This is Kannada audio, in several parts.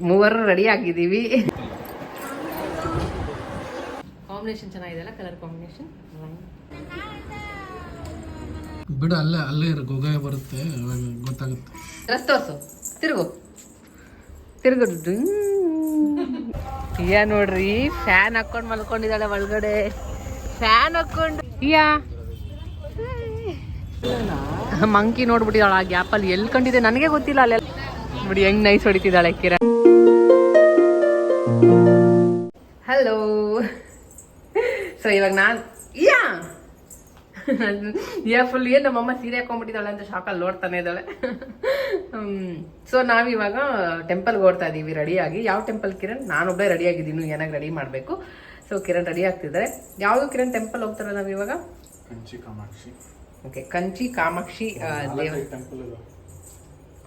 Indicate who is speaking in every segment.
Speaker 1: ಮೂವರು ರೆಡಿ ಆಗಿದ್ದೀವಿ. ಕಾಂಬಿನೇಷನ್ ಚೆನ್ನಾಗಿದೆಯಲ್ಲ, ಕಲರ್ ಕಾಂಬಿನೇಷನ್.
Speaker 2: ಬಿಡು, ಅಲ್ಲೇ ಇರು, ಗೊಗಾಯ ಬರುತ್ತೆ, ಗೊತ್ತಾಗುತ್ತೆ.
Speaker 1: ಡ್ರೆಸ್ ತೋರ್ಸು, ತಿರುಗು. ನೋಡ್ರಿ, ಫ್ಯಾನ್ ಹಾಕೊಂಡು ಮಲ್ಕೊಂಡಿದ್ದಾಳೆ ಒಳಗಡೆ. ಫ್ಯಾನ್ ಹಾಕೊಂಡು ಮಂಕಿ ನೋಡ್ಬಿಟ್ಟಿದ್ದಾಳ ಆ ಗ್ಯಾಪಲ್ಲಿ. ಎಲ್ಲಿ ಕಂಡಿದೆ ನನಗೆ ಗೊತ್ತಿಲ್ಲ. ಅಲ್ಲೆಲ್ಲ ನೋಡಿ ಹೆಂಗ್ ನೈಸ್ ಹೊಡಿತಿದ್ದಾಳೆ ಕಿರಣ್. ಹಲೋ. ಸೊ ಇವಾಗ ಫುಲ್ ಏನು ನಮ್ಮಮ್ಮ ಸೀರೆ ಹಾಕೊಂಡ್ಬಿಟ್ಟಿದ್ದಾಳೆ ಅಂತ ಶಾಕಲ್ಲಿ ನೋಡ್ತಾನೆ ಇದ್ದಾಳೆ. ಸೊ ನಾವಿವಾಗ ಟೆಂಪಲ್ಗೆ ಓಡ್ತಾ ಇದ್ದೀವಿ ರೆಡಿಯಾಗಿ. ಯಾವ ಟೆಂಪಲ್ ಕಿರಣ್? ನಾನೊಬ್ಬಳೇ ರೆಡಿ ಆಗಿದ್ದೀನಿ, ಏನಾಗಿ ರೆಡಿ ಮಾಡಬೇಕು. ಸೊ ಕಿರಣ್ ರೆಡಿ ಆಗ್ತಿದ್ದಾರೆ. ಯಾವುದು ಕಿರಣ್ ಟೆಂಪಲ್ ಹೋಗ್ತಾರಲ್ಲ ನಾವಿವಾಗ?
Speaker 2: ಕಂಚಿ ಕಾಮಾಕ್ಷಿ.
Speaker 1: ಓಕೆ, ಕಂಚಿ ಕಾಮಾಕ್ಷಿ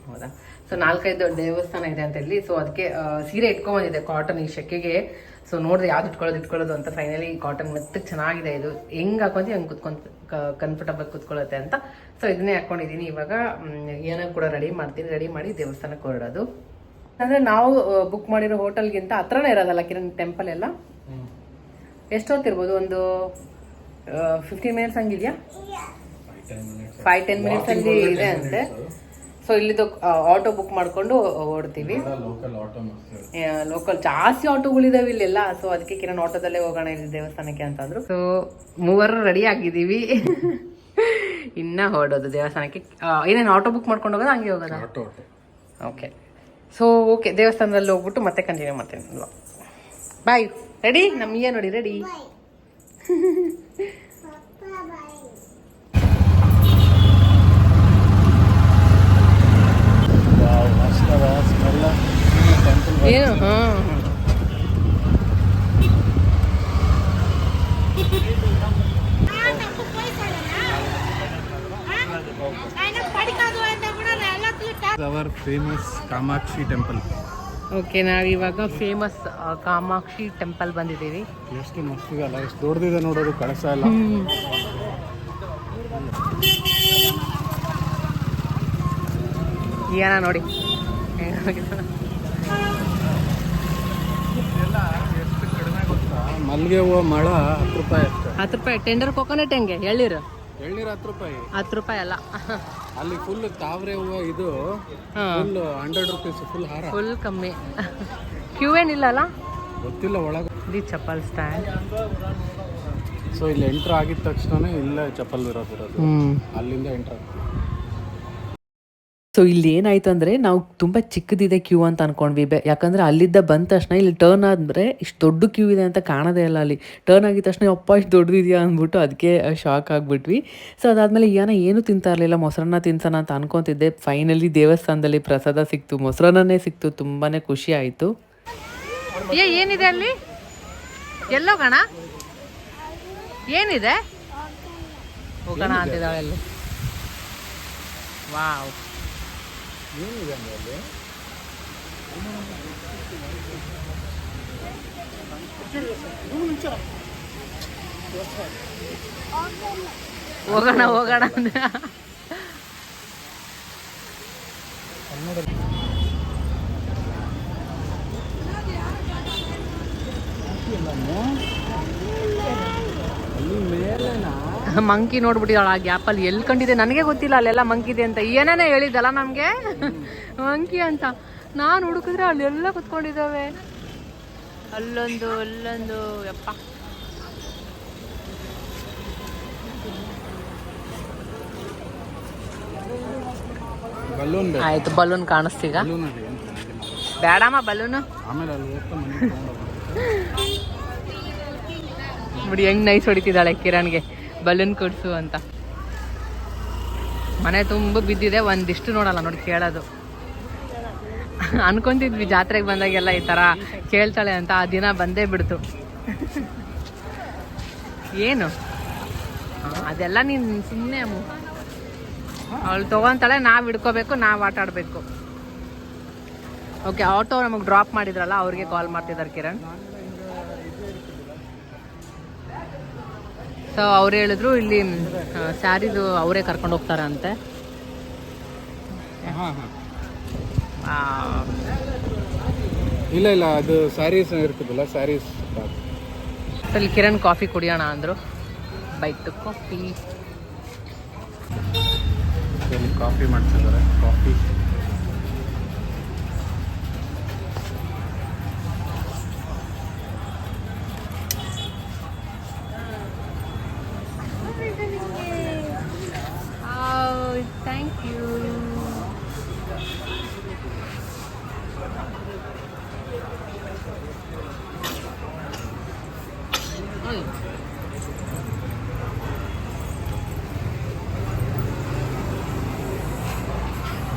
Speaker 1: ಹೌದಾ? ಸೊ 4-5 ದೇವಸ್ಥಾನ ಇದೆ ಅಂತ ಹೇಳಿ. ಸೊ ಅದಕ್ಕೆ ಸೀರೆ ಇಟ್ಕೊಂಡ್ಬಂದಿದೆ ಕಾಟನ್ ಈ ಶೆಕೆಗೆ. ಸೊ ನೋಡಿದೆ ಯಾವ್ದು ಇಟ್ಕೊಳ್ಳೋದು ಅಂತ. ಫೈನಲಿ ಕಾಟನ್ ಮೆತ್ತಗೆ ಚೆನ್ನಾಗಿದೆ. ಇದು ಹೆಂಗ್ ಹಾಕೊಂತೀವಿ ಹಂಗೆ ಕಂಫರ್ಟಬಲ್ ಕುತ್ಕೊಳ್ಳುತ್ತೆ ಅಂತ. ಸೊ ಇದನ್ನೇ ಹಾಕೊಂಡಿದ್ದೀನಿ. ಇವಾಗ ಏನೋ ಕೂಡ ರೆಡಿ ಮಾಡಿ ದೇವಸ್ಥಾನಕ್ಕೆ ಹೊರಡೋದು. ಅಂದ್ರೆ ನಾವು ಬುಕ್ ಮಾಡಿರೋ ಹೋಟೆಲ್ಗಿಂತ ಹತ್ರನೇ ಇರೋದಲ್ಲ ಕಿರಣ್ ಟೆಂಪಲ್ ಎಲ್ಲ. ಎಷ್ಟೊತ್ತಿರ್ಬೋದು? ಒಂದು 15 ಮಿನಿಟ್ಸ್ ಹಂಗಿದ್ಯಾ? 5-10 ಮಿನಿಟ್ಸ್ ಅಲ್ಲಿ ಇದೆ ಅಂತೆ. ಸೊ ಇಲ್ಲಿದ್ದು ಆಟೋ ಬುಕ್ ಮಾಡ್ಕೊಂಡು ಓಡ್ತೀವಿ. ಲೋಕಲ್ ಜಾಸ್ತಿ ಆಟೋಗಳಿದಾವೆ ಇಲ್ಲೆಲ್ಲ. ಸೊ ಅದಕ್ಕೆ ಕಿರಣ್ ಆಟೋದಲ್ಲೇ ಹೋಗೋಣ ಇಲ್ಲಿ ದೇವಸ್ಥಾನಕ್ಕೆ ಅಂತಂದ್ರು. ಸೊ ಮೂವರು ರೆಡಿ ಆಗಿದ್ದೀವಿ. ಇನ್ನ ಹೊರಡೋದು ದೇವಸ್ಥಾನಕ್ಕೆ. ಏನೇನು ಆಟೋ ಬುಕ್ ಮಾಡ್ಕೊಂಡು ಹೋಗೋದು, ಹಂಗೆ ಹೋಗೋದ? ಓಕೆ. ಸೊ ಓಕೆ, ದೇವಸ್ಥಾನದಲ್ಲಿ ಹೋಗ್ಬಿಟ್ಟು ಮತ್ತೆ ಕಂಟಿನ್ಯೂ ಮಾಡ್ತೀನಿ ಅಲ್ವಾ? ಬಾಯ್. ರೆಡಿ? ನಮ್ಗೆ ನೋಡಿ ರೆಡಿ. ಏನು?
Speaker 2: Our famous Kamakshi temple.
Speaker 1: Okay, ನಾವಿವಾಗ ಫೇಮಸ್ ಕಾಮಾಕ್ಷಿ ಟೆಂಪಲ್ ಬಂದಿದ್ದೀವಿ.
Speaker 2: ಎಷ್ಟು ಮಸ್ತ್ ಇದೆಲ್ಲ, ಎಷ್ಟು ದೊಡ್ಡದಿದೆ ನೋಡೋದು, ಕಳಸ ಎಲ್ಲ.
Speaker 1: ಏನ ನೋಡಿ,
Speaker 2: ಮಲ್ಲಿಗೆ ಹೂವು ಮಳ 10 ರೂಪಾಯಿ ಅಷ್ಟೇ.
Speaker 1: 10 ರೂಪಾಯಿ. ಟೆಂಡರ್ ಕೋಕೋನಟ್ ಹೆಂಗೆ? ಎಳ್ನೀರು
Speaker 2: 10 ರೂಪಾಯಿ.
Speaker 1: 10 ರೂಪಾಯಿ ಅಲ್ಲ,
Speaker 2: ಅಲ್ಲಿ ಫುಲ್ ತಾವರೆ ಹೂವು. ಇದು ಫುಲ್ 100 ರೂಪೀಸ್ ಫುಲ್ ಹಾರ.
Speaker 1: ಫುಲ್ ಕಮ್ಮಿ. ಕ್ಯೂ ಏನಿಲ್ಲ ಅಲ್ಲ?
Speaker 2: ಗೊತ್ತಿಲ್ಲ ಒಳಗೆ.
Speaker 1: ಇದು ಚಪ್ಪಲ್ ಸ್ಟ್ಯಾಂಡ್.
Speaker 2: ಸೊ ಇಲ್ಲಿ ಎಂಟ್ರ್ ಆಗಿದ ತಕ್ಷಣ ಇಲ್ಲೇ ಚಪ್ಪಲ್ ಇರೋದು. ಅಲ್ಲಿಂದ ಎಂಟ್ರ್ ಆಗ್ತದೆ.
Speaker 3: ಸೊ ಇಲ್ಲಿ ಏನಾಯ್ತು ಅಂದರೆ ನಾವು ತುಂಬ ಚಿಕ್ಕದಿದೆ ಕ್ಯೂ ಅಂತ ಅಂದ್ಕೊಂಡ್ವಿ. ಯಾಕಂದರೆ ಅಲ್ಲಿದ್ದ ಬಂದ ತಕ್ಷಣ ಇಲ್ಲಿ ಟರ್ನ್ ಆದರೆ ಇಷ್ಟು ದೊಡ್ಡ ಕ್ಯೂ ಇದೆ ಅಂತ ಕಾಣೋದೇ ಇಲ್ಲ. ಅಲ್ಲಿ ಟರ್ನ್ ಆಗಿದ ತಕ್ಷಣ ಅಪ್ಪ ಇಷ್ಟು ದೊಡ್ಡದಿದೆಯಾ ಅಂದ್ಬಿಟ್ಟು ಅದಕ್ಕೆ ಶಾಕ್ ಆಗಿಬಿಟ್ವಿ. ಸೊ ಅದಾದಮೇಲೆ ಏನು ತಿಂತಾ ಇರಲಿಲ್ಲ, ಮೊಸರನ್ನ ತಿನ್ಸೋಣ ಅಂತ ಅನ್ಕೊತಿದ್ದೆ. ಫೈನಲಿ ದೇವಸ್ಥಾನದಲ್ಲಿ ಪ್ರಸಾದ ಸಿಕ್ತು, ಮೊಸರನ್ನೇ ಸಿಕ್ತು. ತುಂಬಾ ಖುಷಿ ಆಯಿತು.
Speaker 1: ಏನಿದೆ ಅಲ್ಲಿ? ಎಲ್ಲೋಗೋಣ? ಏನಿದೆ? ಹೋಗೋಣ ಅಂತಿದ್ದಾಳೆ ಅಲ್ಲಿ. ವಾವ್,
Speaker 2: ಏನಿದೆ ಅಲ್ಲಿ?
Speaker 1: ಹೋಗೋಣ ಅಂದ್ರೆ ಮಂಕಿ ನೋಡ್ಬಿಟ್ಟಿದ್ದಾಳ ಆ ಗ್ಯಾಪಲ್ಲಿ. ಎಲ್ಲಿ ಕಂಡಿದೆ ನನಗೆ ಗೊತ್ತಿಲ್ಲ. ಅಲ್ಲೆಲ್ಲ ಮಂಕಿದೆ ಅಂತ ಏನೇನೇ ಹೇಳಿದ್ದಲ್ಲ ನಮಗೆ, ಮಂಕಿ ಅಂತ. ನಾನು ಹುಡುಕಿದ್ರೆ ಅಲ್ಲೆಲ್ಲ ಕುತ್ಕೊಂಡಿದ್ದಾವೆ. ಅಲ್ಲೊಂದು ಯಪ್ಪ. ಆಯ್ತು, ಬಲೂನ್ ಕಾಣಿಸ್ತೀಗ. ಬೇಡಮ್ಮ ಬಲೂನು. ನೋಡಿ ಹೆಂಗ್ ನೈಸ್ ಹೊಡಿತಿದ್ದಾಳೆ ಕಿರಣ್ಗೆ ಬಲೂನ್ ಕೊಡ್ಸು ಅಂತ. ಮನೆ ತುಂಬ ಬಿದ್ದಿದೆ, ಒಂದಿಷ್ಟು ನೋಡಲ್ಲ ನೋಡಿ, ಕೇಳೋದು. ಅನ್ಕೊಂತಿದ್ವಿ ಜಾತ್ರೆಗೆ ಬಂದಾಗೆಲ್ಲ ಈ ಥರ ಕೇಳ್ತಾಳೆ ಅಂತ. ಆ ದಿನ ಬಂದೇ ಬಿಡ್ತು. ಏನು ಅದೆಲ್ಲ ನೀನು ಸುಮ್ಮನೆ ಅವಳು ತೊಗೊತಾಳೆ, ನಾವು ಹಿಡ್ಕೋಬೇಕು, ನಾವು ಆಟ ಆಡಬೇಕು. ಓಕೆ, ಆಟೋ ನಮಗೆ ಡ್ರಾಪ್ ಮಾಡಿದ್ರಲ್ಲ, ಅವ್ರಿಗೆ ಕಾಲ್ ಮಾಡ್ತಿದ್ದಾರೆ ಕಿರಣ್. ಸೊ ಅವ್ರು ಹೇಳಿದ್ರು ಇಲ್ಲಿ ಸ್ಯಾರಿದು ಅವರೇ ಕರ್ಕೊಂಡು ಹೋಗ್ತಾರಂತೆ.
Speaker 2: ಇಲ್ಲ ಇಲ್ಲ, ಅದು ಸ್ಯಾರೀಸ್ ಇರ್ತದಲ್ಲ, ಸ್ಯಾರೀಸ್.
Speaker 1: ಇಲ್ಲಿ ಕಿರಣ್ ಕಾಫಿ ಕುಡಿಯೋಣ ಅಂದರು. Bike coffee.
Speaker 2: ಕಾಫಿ ಮಾಡ್ತಿದ್ದಾರೆ, ಕಾಫಿ.
Speaker 1: Thank you.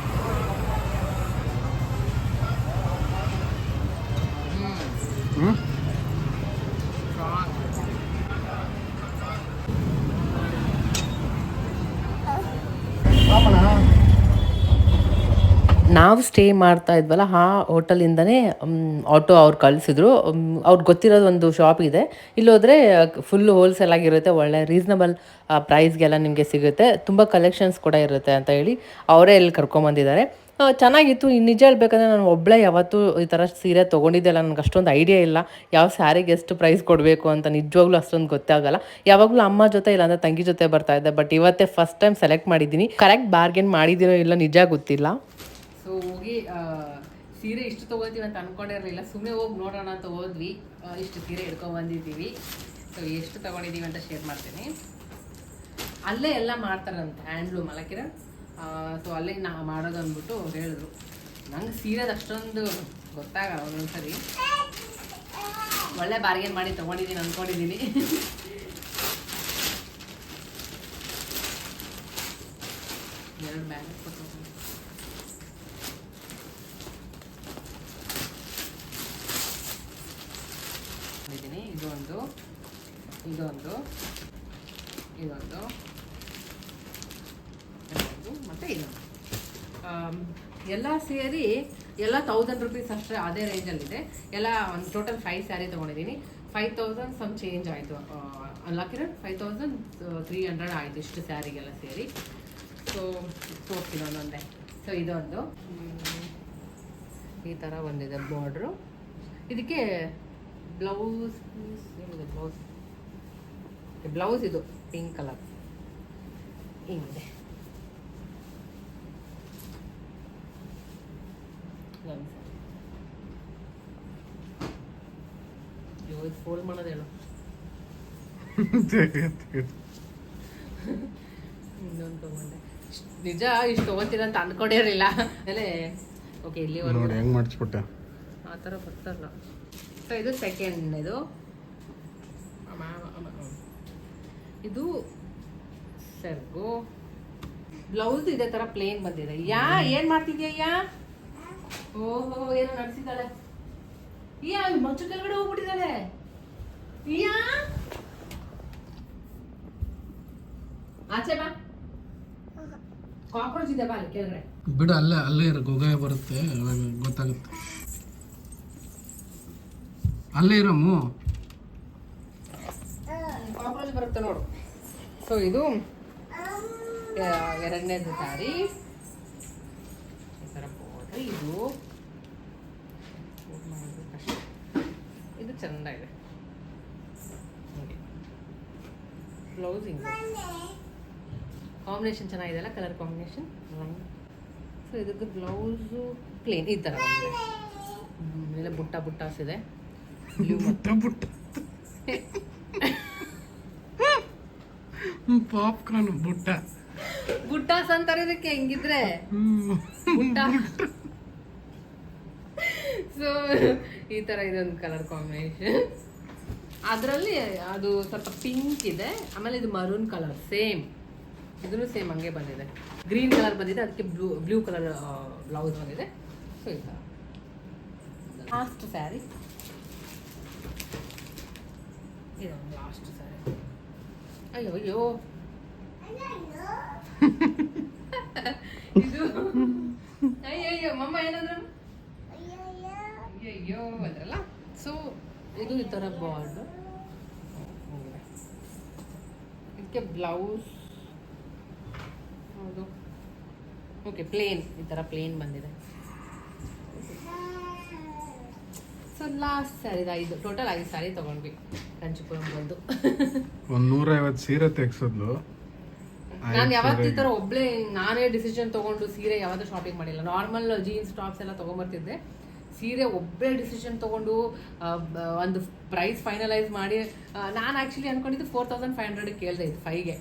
Speaker 3: ನಾವು ಸ್ಟೇ ಮಾಡ್ತಾ ಇದ್ವಲ್ಲ ಆ ಹೋಟೆಲಿಂದನೇ ಆಟೋ ಅವ್ರು ಕಳಿಸಿದ್ರು. ಅವ್ರಿಗೆ ಗೊತ್ತಿರೋದು ಒಂದು ಶಾಪ್ ಇದೆ, ಇಲ್ಲೋದ್ರೆ ಫುಲ್ಲು ಹೋಲ್ಸೇಲ್ ಆಗಿರುತ್ತೆ, ಒಳ್ಳೆ ರೀಸನಬಲ್ ಪ್ರೈಸ್ಗೆಲ್ಲ ನಿಮಗೆ ಸಿಗುತ್ತೆ, ತುಂಬ ಕಲೆಕ್ಷನ್ಸ್ ಕೂಡ ಇರುತ್ತೆ ಅಂತ ಹೇಳಿ ಅವರೇ ಇಲ್ಲಿ ಕರ್ಕೊಂಬಂದಿದ್ದಾರೆ. ಚೆನ್ನಾಗಿತ್ತು. ನಿಜ ಹೇಳ್ಬೇಕಂದ್ರೆ ನಾನು ಒಬ್ಬಳೇ ಯಾವತ್ತೂ ಈ ಥರ ಸೀರೆ ತೊಗೊಂಡಿದ್ದೆಲ್ಲ, ನನಗೆ ಅಷ್ಟೊಂದು ಐಡಿಯಾ ಇಲ್ಲ ಯಾವ ಸ್ಯಾರಿಗೆ ಎಷ್ಟು ಪ್ರೈಸ್ ಕೊಡಬೇಕು ಅಂತ. ನಿಜವಾಗ್ಲೂ ಅಷ್ಟೊಂದು ಗೊತ್ತಾಗಲ್ಲ. ಯಾವಾಗಲೂ ಅಮ್ಮ ಜೊತೆ ಇಲ್ಲಾಂದರೆ ತಂಗಿ ಜೊತೆ ಬರ್ತಾ ಇದ್ದೆ, ಬಟ್ ಇವತ್ತೇ ಫಸ್ಟ್ ಟೈಮ್ ಸೆಲೆಕ್ಟ್ ಮಾಡಿದ್ದೀನಿ. ಕರೆಕ್ಟ್ ಬಾರ್ಗೇನ್ ಮಾಡಿದ್ದೀನೋ ಇಲ್ಲ ನಿಜ ಗೊತ್ತಿಲ್ಲ.
Speaker 1: ಸೊ ಹೋಗಿ ಸೀರೆ ಇಷ್ಟು ತೊಗೊಳ್ತೀವಿ ಅಂತ ಅಂದ್ಕೊಂಡಿರಲಿಲ್ಲ, ಸುಮ್ಮನೆ ಹೋಗಿ ನೋಡೋಣ ಅಂತ ಹೋದ್ವಿ. ಇಷ್ಟು ಸೀರೆ ಹಿಡ್ಕೊಂಡ್ಬಂದಿದ್ದೀವಿ. ಸೊ ಎಷ್ಟು ತೊಗೊಂಡಿದ್ದೀವಿ ಅಂತ ಶೇರ್ ಮಾಡ್ತೀನಿ. ಅಲ್ಲೇ ಎಲ್ಲ ಮಾಡ್ತಾರಂತೆ, ಹ್ಯಾಂಡ್ಲೂಮ್ ಅಲ್ಲ ಕಿರಣ್. ಸೊ ಅಲ್ಲೇ ನಾವು ಮಾಡೋದು ಅಂದ್ಬಿಟ್ಟು ಹೇಳಿದ್ರು. ನಂಗೆ ಸೀರೆದು ಅಷ್ಟೊಂದು ಗೊತ್ತಾಗಲ್ಲ ಒಂದೊಂದ್ಸರಿ. ಒಳ್ಳೆ ಬಾರ್ಗೇನ್ ಮಾಡಿ ತೊಗೊಂಡಿದ್ದೀನಿ ಅಂದ್ಕೊಂಡಿದ್ದೀನಿ. ಎರಡು ಬ್ಯಾಗ್ ಕೊಟ್ಟು ಇದೊಂದು ಇದೊಂದು ಇದೊಂದು ಮತ್ತು ಇದೊಂದು ಎಲ್ಲ ಸೇರಿ ಎಲ್ಲ 1000 ರುಪೀಸ್ ಅಷ್ಟೇ, ಅದೇ ರೇಂಜಲ್ಲಿದೆ. ಎಲ್ಲ ಒಂದು ಟೋಟಲ್ 5 ಸ್ಯಾರಿ ತೊಗೊಂಡಿದ್ದೀನಿ. 5000 ಸಮ್ ಚೇಂಜ್ ಆಯಿತು ಅಲ್ಲ ಕಿರಣ್, 5300 ಆಯಿತು ಇಷ್ಟು ಸ್ಯಾರಿಗೆಲ್ಲ ಸೇರಿ. ಸೊ ತೋರಿಸ್ತೀನಿ ಒಂದೊಂದೇ. ಸೊ ಇದೊಂದು ಈ ಥರ ಬಂದಿದೆ ಬಾರ್ಡ್ರು. ಇದಕ್ಕೆ ಬ್ಲೌಸ್ ಬ್ಲೌಸ್ ಇದು ಪಿಂಕ್ ಕಲರ್ ಹಿಂಗಿದೆ. ಇದು ಫೋಲ್ಡ್ ಮಾಡೋದು ಹೇಳು. ಇನ್ನೊಂದು ತಗೊಂಡೆ. ನಿಜ ಇಷ್ಟು ತೊಗೊತೀರ ಅಂತ ಅಂದ್ಕೊಂಡಿರಲಿಲ್ಲ. ಆಮೇಲೆ ಓಕೆ ಇಲ್ಲಿ
Speaker 2: ನೋಡಿ ಹೆಂಗೆ ಮಾಡಿಸ್ಬಿಟ್ಟೆ,
Speaker 1: ಆ ಥರ ಬರ್ತಲ್ಲ. ಸೊ ಇದು ಸೆಕೆಂಡ್. ಇದು ಸರ್ಗು ಬ್ಲೌಸ್ ಇದೇ ಥರ ಪ್ಲೇನ್ ಬಂದಿದೆ. ಏನು ಮಾಡ್ತಿದ್ಯಯ್ಯ? ಓಹೋ ಏನೋ ನಡೆಸಿದ್ದಾಳೆ. ಮಚ್ಚು ಕೆಳಗಡೆ ಹೋಗ್ಬಿಟ್ಟಿದ್ದಾಳೆ. ಆಚೆ ಬಾ, ಕಾಕ್ರೋಚ್ ಇದೆ ಬಾ ಅಲ್ಲಿ ಕೆಳಗಡೆ.
Speaker 2: ಬಿಡು, ಅಲ್ಲೇ ಇರೋ ಗೊಗಾಯ ಬರುತ್ತೆ, ಗೊತ್ತಾಗುತ್ತೆ. ಅಲ್ಲೇ ಇರಮ್ಮು,
Speaker 1: ಕಾಕ್ರೋಚ್ ಬರುತ್ತೆ ನೋಡು. ಸೊ ಇದು ಎರಡನೇದು ಸ್ಯಾರಿ. ಈ ಥರ ಬಾರ್ಡ್ರ್. ಇದು ಚೆಂದ ಇದೆ. ಬ್ಲೌಸ್ ಹಿಂಗೆ ಕಾಂಬಿನೇಷನ್ ಚೆನ್ನಾಗಿದೆ, ಕಲರ್ ಕಾಂಬಿನೇಷನ್. ಸೊ ಇದಕ್ಕೆ ಬ್ಲೌಸು ಪ್ಲೇನ್ ಈ ಥರ ಬಂದಿದೆ. ಮೇಲೆ ಬುಟ್ಟ ಬುಟ್ಟಾಸಿದೆ.
Speaker 2: ಪಾಪ್ಕಾರ್ನ್
Speaker 1: ಬುಟ್ಟಾಸ್ ಅಂತಾರೆ ಇದಕ್ಕೆ ಹೆಂಗಿದ್ರೆ ಬುಟ್ಟ. ಸೊ ಈ ಥರ ಇದೊಂದು ಕಲರ್ ಕಾಂಬಿನೇಷನ್. ಅದರಲ್ಲಿ ಅದು ಸ್ವಲ್ಪ ಪಿಂಕ್ ಇದೆ, ಆಮೇಲೆ ಇದು ಮರೂನ್ ಕಲರ್ ಸೇಮ್. ಇದೂ ಸೇಮ್ ಹಂಗೆ ಬಂದಿದೆ. ಗ್ರೀನ್ ಕಲರ್ ಬಂದಿದೆ, ಅದಕ್ಕೆ ಬ್ಲೂ ಕಲರ್ ಬ್ಲೌಸ್ ಬಂದಿದೆ. ಸೊ ಈ ಥರ ಲಾಸ್ಟ್ ಸ್ಯಾರಿ. ಇದೊಂದು ಲಾಸ್ಟ್ ಸ್ಯಾರಿ. ಅಯ್ಯೋ ಅಯ್ಯೋ ಇದು ಅಯ್ಯಯ್ಯೋ ಮಮ್ಮ ಏನಂದ್ರು ಅಯ್ಯಯ್ಯೋ ಅಂದ್ರಲ್ಲ. ಸೊ ಇದು ಈ ಥರ ಬಾರ್ಡ್. ಇದಕ್ಕೆ ಬ್ಲೌಸ್ ಹೌದು ಓಕೆ ಪ್ಲೇನ್, ಈ ಥರ ಪ್ಲೇನ್ ಬಂದಿದೆ. ಲಾಸ್ಟ್ ಸ್ಯಾರಿ ಇದು ಟೋಟಲ್ 5 ಸ್ಯಾರಿ ತೊಗೊಂಡ್ವಿ ಕಂಚಿಪುರಂ ಬಂದು.
Speaker 2: ಒಂದು 150 ಸೀರೆ ತೆಗ್ಸಿದ್ಲು.
Speaker 1: ನಾನು ಯಾವತ್ತೂ ಈ ಥರ ಒಬ್ಳೆ ನಾನೇ ಡಿಸಿಷನ್ ತೊಗೊಂಡು ಸೀರೆ ಯಾವತ್ತೂ ಶಾಪಿಂಗ್ ಮಾಡಿಲ್ಲ. ನಾರ್ಮಲ್ ಜೀನ್ಸ್ ಟಾಪ್ಸ್ ಎಲ್ಲ ತೊಗೊಂಬರ್ತಿದ್ದೆ. ಸೀರೆ ಒಬ್ಬರೇ ಡಿಸಿಷನ್ ತೊಗೊಂಡು ಒಂದು ಪ್ರೈಸ್ ಫೈನಲೈಸ್ ಮಾಡಿ ನಾನು ಆ್ಯಕ್ಚುಲಿ ಅಂದ್ಕೊಂಡಿದ್ದು 4500 ಕೇಳಿದೆ ಇದು 5ಗೆ.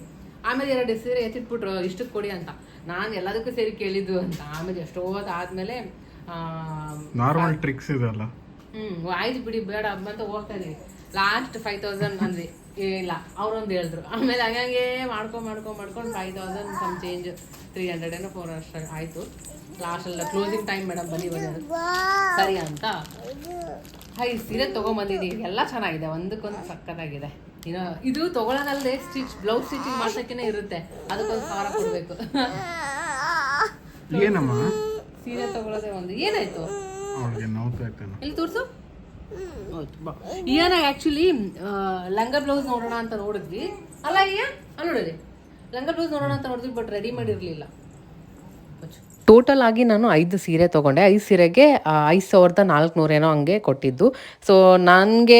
Speaker 1: ಆಮೇಲೆ 2 ಸೀರೆ ಎತ್ತಿಟ್ಬಿಟ್ರು ಇಷ್ಟಕ್ಕೆ ಕೊಡಿ ಅಂತ. ನಾನು ಎಲ್ಲದಕ್ಕೂ ಸೇರಿ ಕೇಳಿದ್ದು ಅಂತ. ಆಮೇಲೆ ಎಷ್ಟೋ ಆದಮೇಲೆ
Speaker 2: ನಾರ್ಮಲ್ ಟ್ರಿಕ್ಸ್ ಇದೆಲ್ಲ
Speaker 1: ಆಯ್ತು ಬಿಡಿ ಬೇಡ ಅಂತ ಹೋಗ್ತಾ ಇದೀವಿ. ಲಾಸ್ಟ್ 5000 ಅಂದ್ವಿ. ಇಲ್ಲ ಅವ್ರೊಂದು ಹೇಳಿದ್ರು. ಆಮೇಲೆ ಹಂಗೆ ಮಾಡ್ಕೊಂಡು 5000 ಸಮ್ ಚೇಂಜ್ 300 400 ಆಯಿತು. ಲಾಸ್ಟೆಲ್ಲ ಕ್ಲೋಸಿಂಗ್ ಟೈಮ್ ಮೇಡಮ್ ಬನ್ನಿ ಸರಿ ಅಂತ 5 ಸೀರೆ ತೊಗೊಂಬಂದಿದ್ದೀವಿ. ಎಲ್ಲ ಚೆನ್ನಾಗಿದೆ, ಒಂದಕ್ಕೊಂದು ಸಕ್ಕತ್ತಾಗಿದೆ. ಇನ್ನು ಇದು ತೊಗೊಳೋದಲ್ಲದೆ ಬ್ಲೌಸ್ ಸ್ಟಿಚಿಂಗ್ ಮಾಡ್ಸೋಕ್ಕೇ ಇರುತ್ತೆ, ಅದಕ್ಕೊಂದು 1000 ಕೊಡಬೇಕು.
Speaker 2: ಏನಮ್ಮ
Speaker 1: ಸೀರೆ ತೊಗೊಳೋದೇ ಒಂದು ಏನಾಯ್ತು ಇಲ್ಲಿ ತೋರಿಸು. ಈಯನ ಆ್ಯಕ್ಚುಲಿ ಲಂಗ ಬ್ಲೌಸ್ ನೋಡೋಣ ಅಂತ ನೋಡಿದ್ವಿ. ಅಲ್ಲ ಅಯ್ಯ ಅಲ್ಲಿ ನೋಡಿದ್ರಿ ಲಂಗ ಬ್ಲೌಸ್ ನೋಡೋಣ ಅಂತ ನೋಡಿದ್ವಿ, ಬಟ್ ರೆಡಿಮೇಡ್ ಇರಲಿಲ್ಲ.
Speaker 3: ಟೋಟಲ್ ಆಗಿ ನಾನು 5 ಸೀರೆ ತೊಗೊಂಡೆ. 5 ಸೀರೆಗೆ 5400 ಏನೋ ಹಂಗೆ ಕೊಟ್ಟಿದ್ದು. ಸೊ ನನಗೆ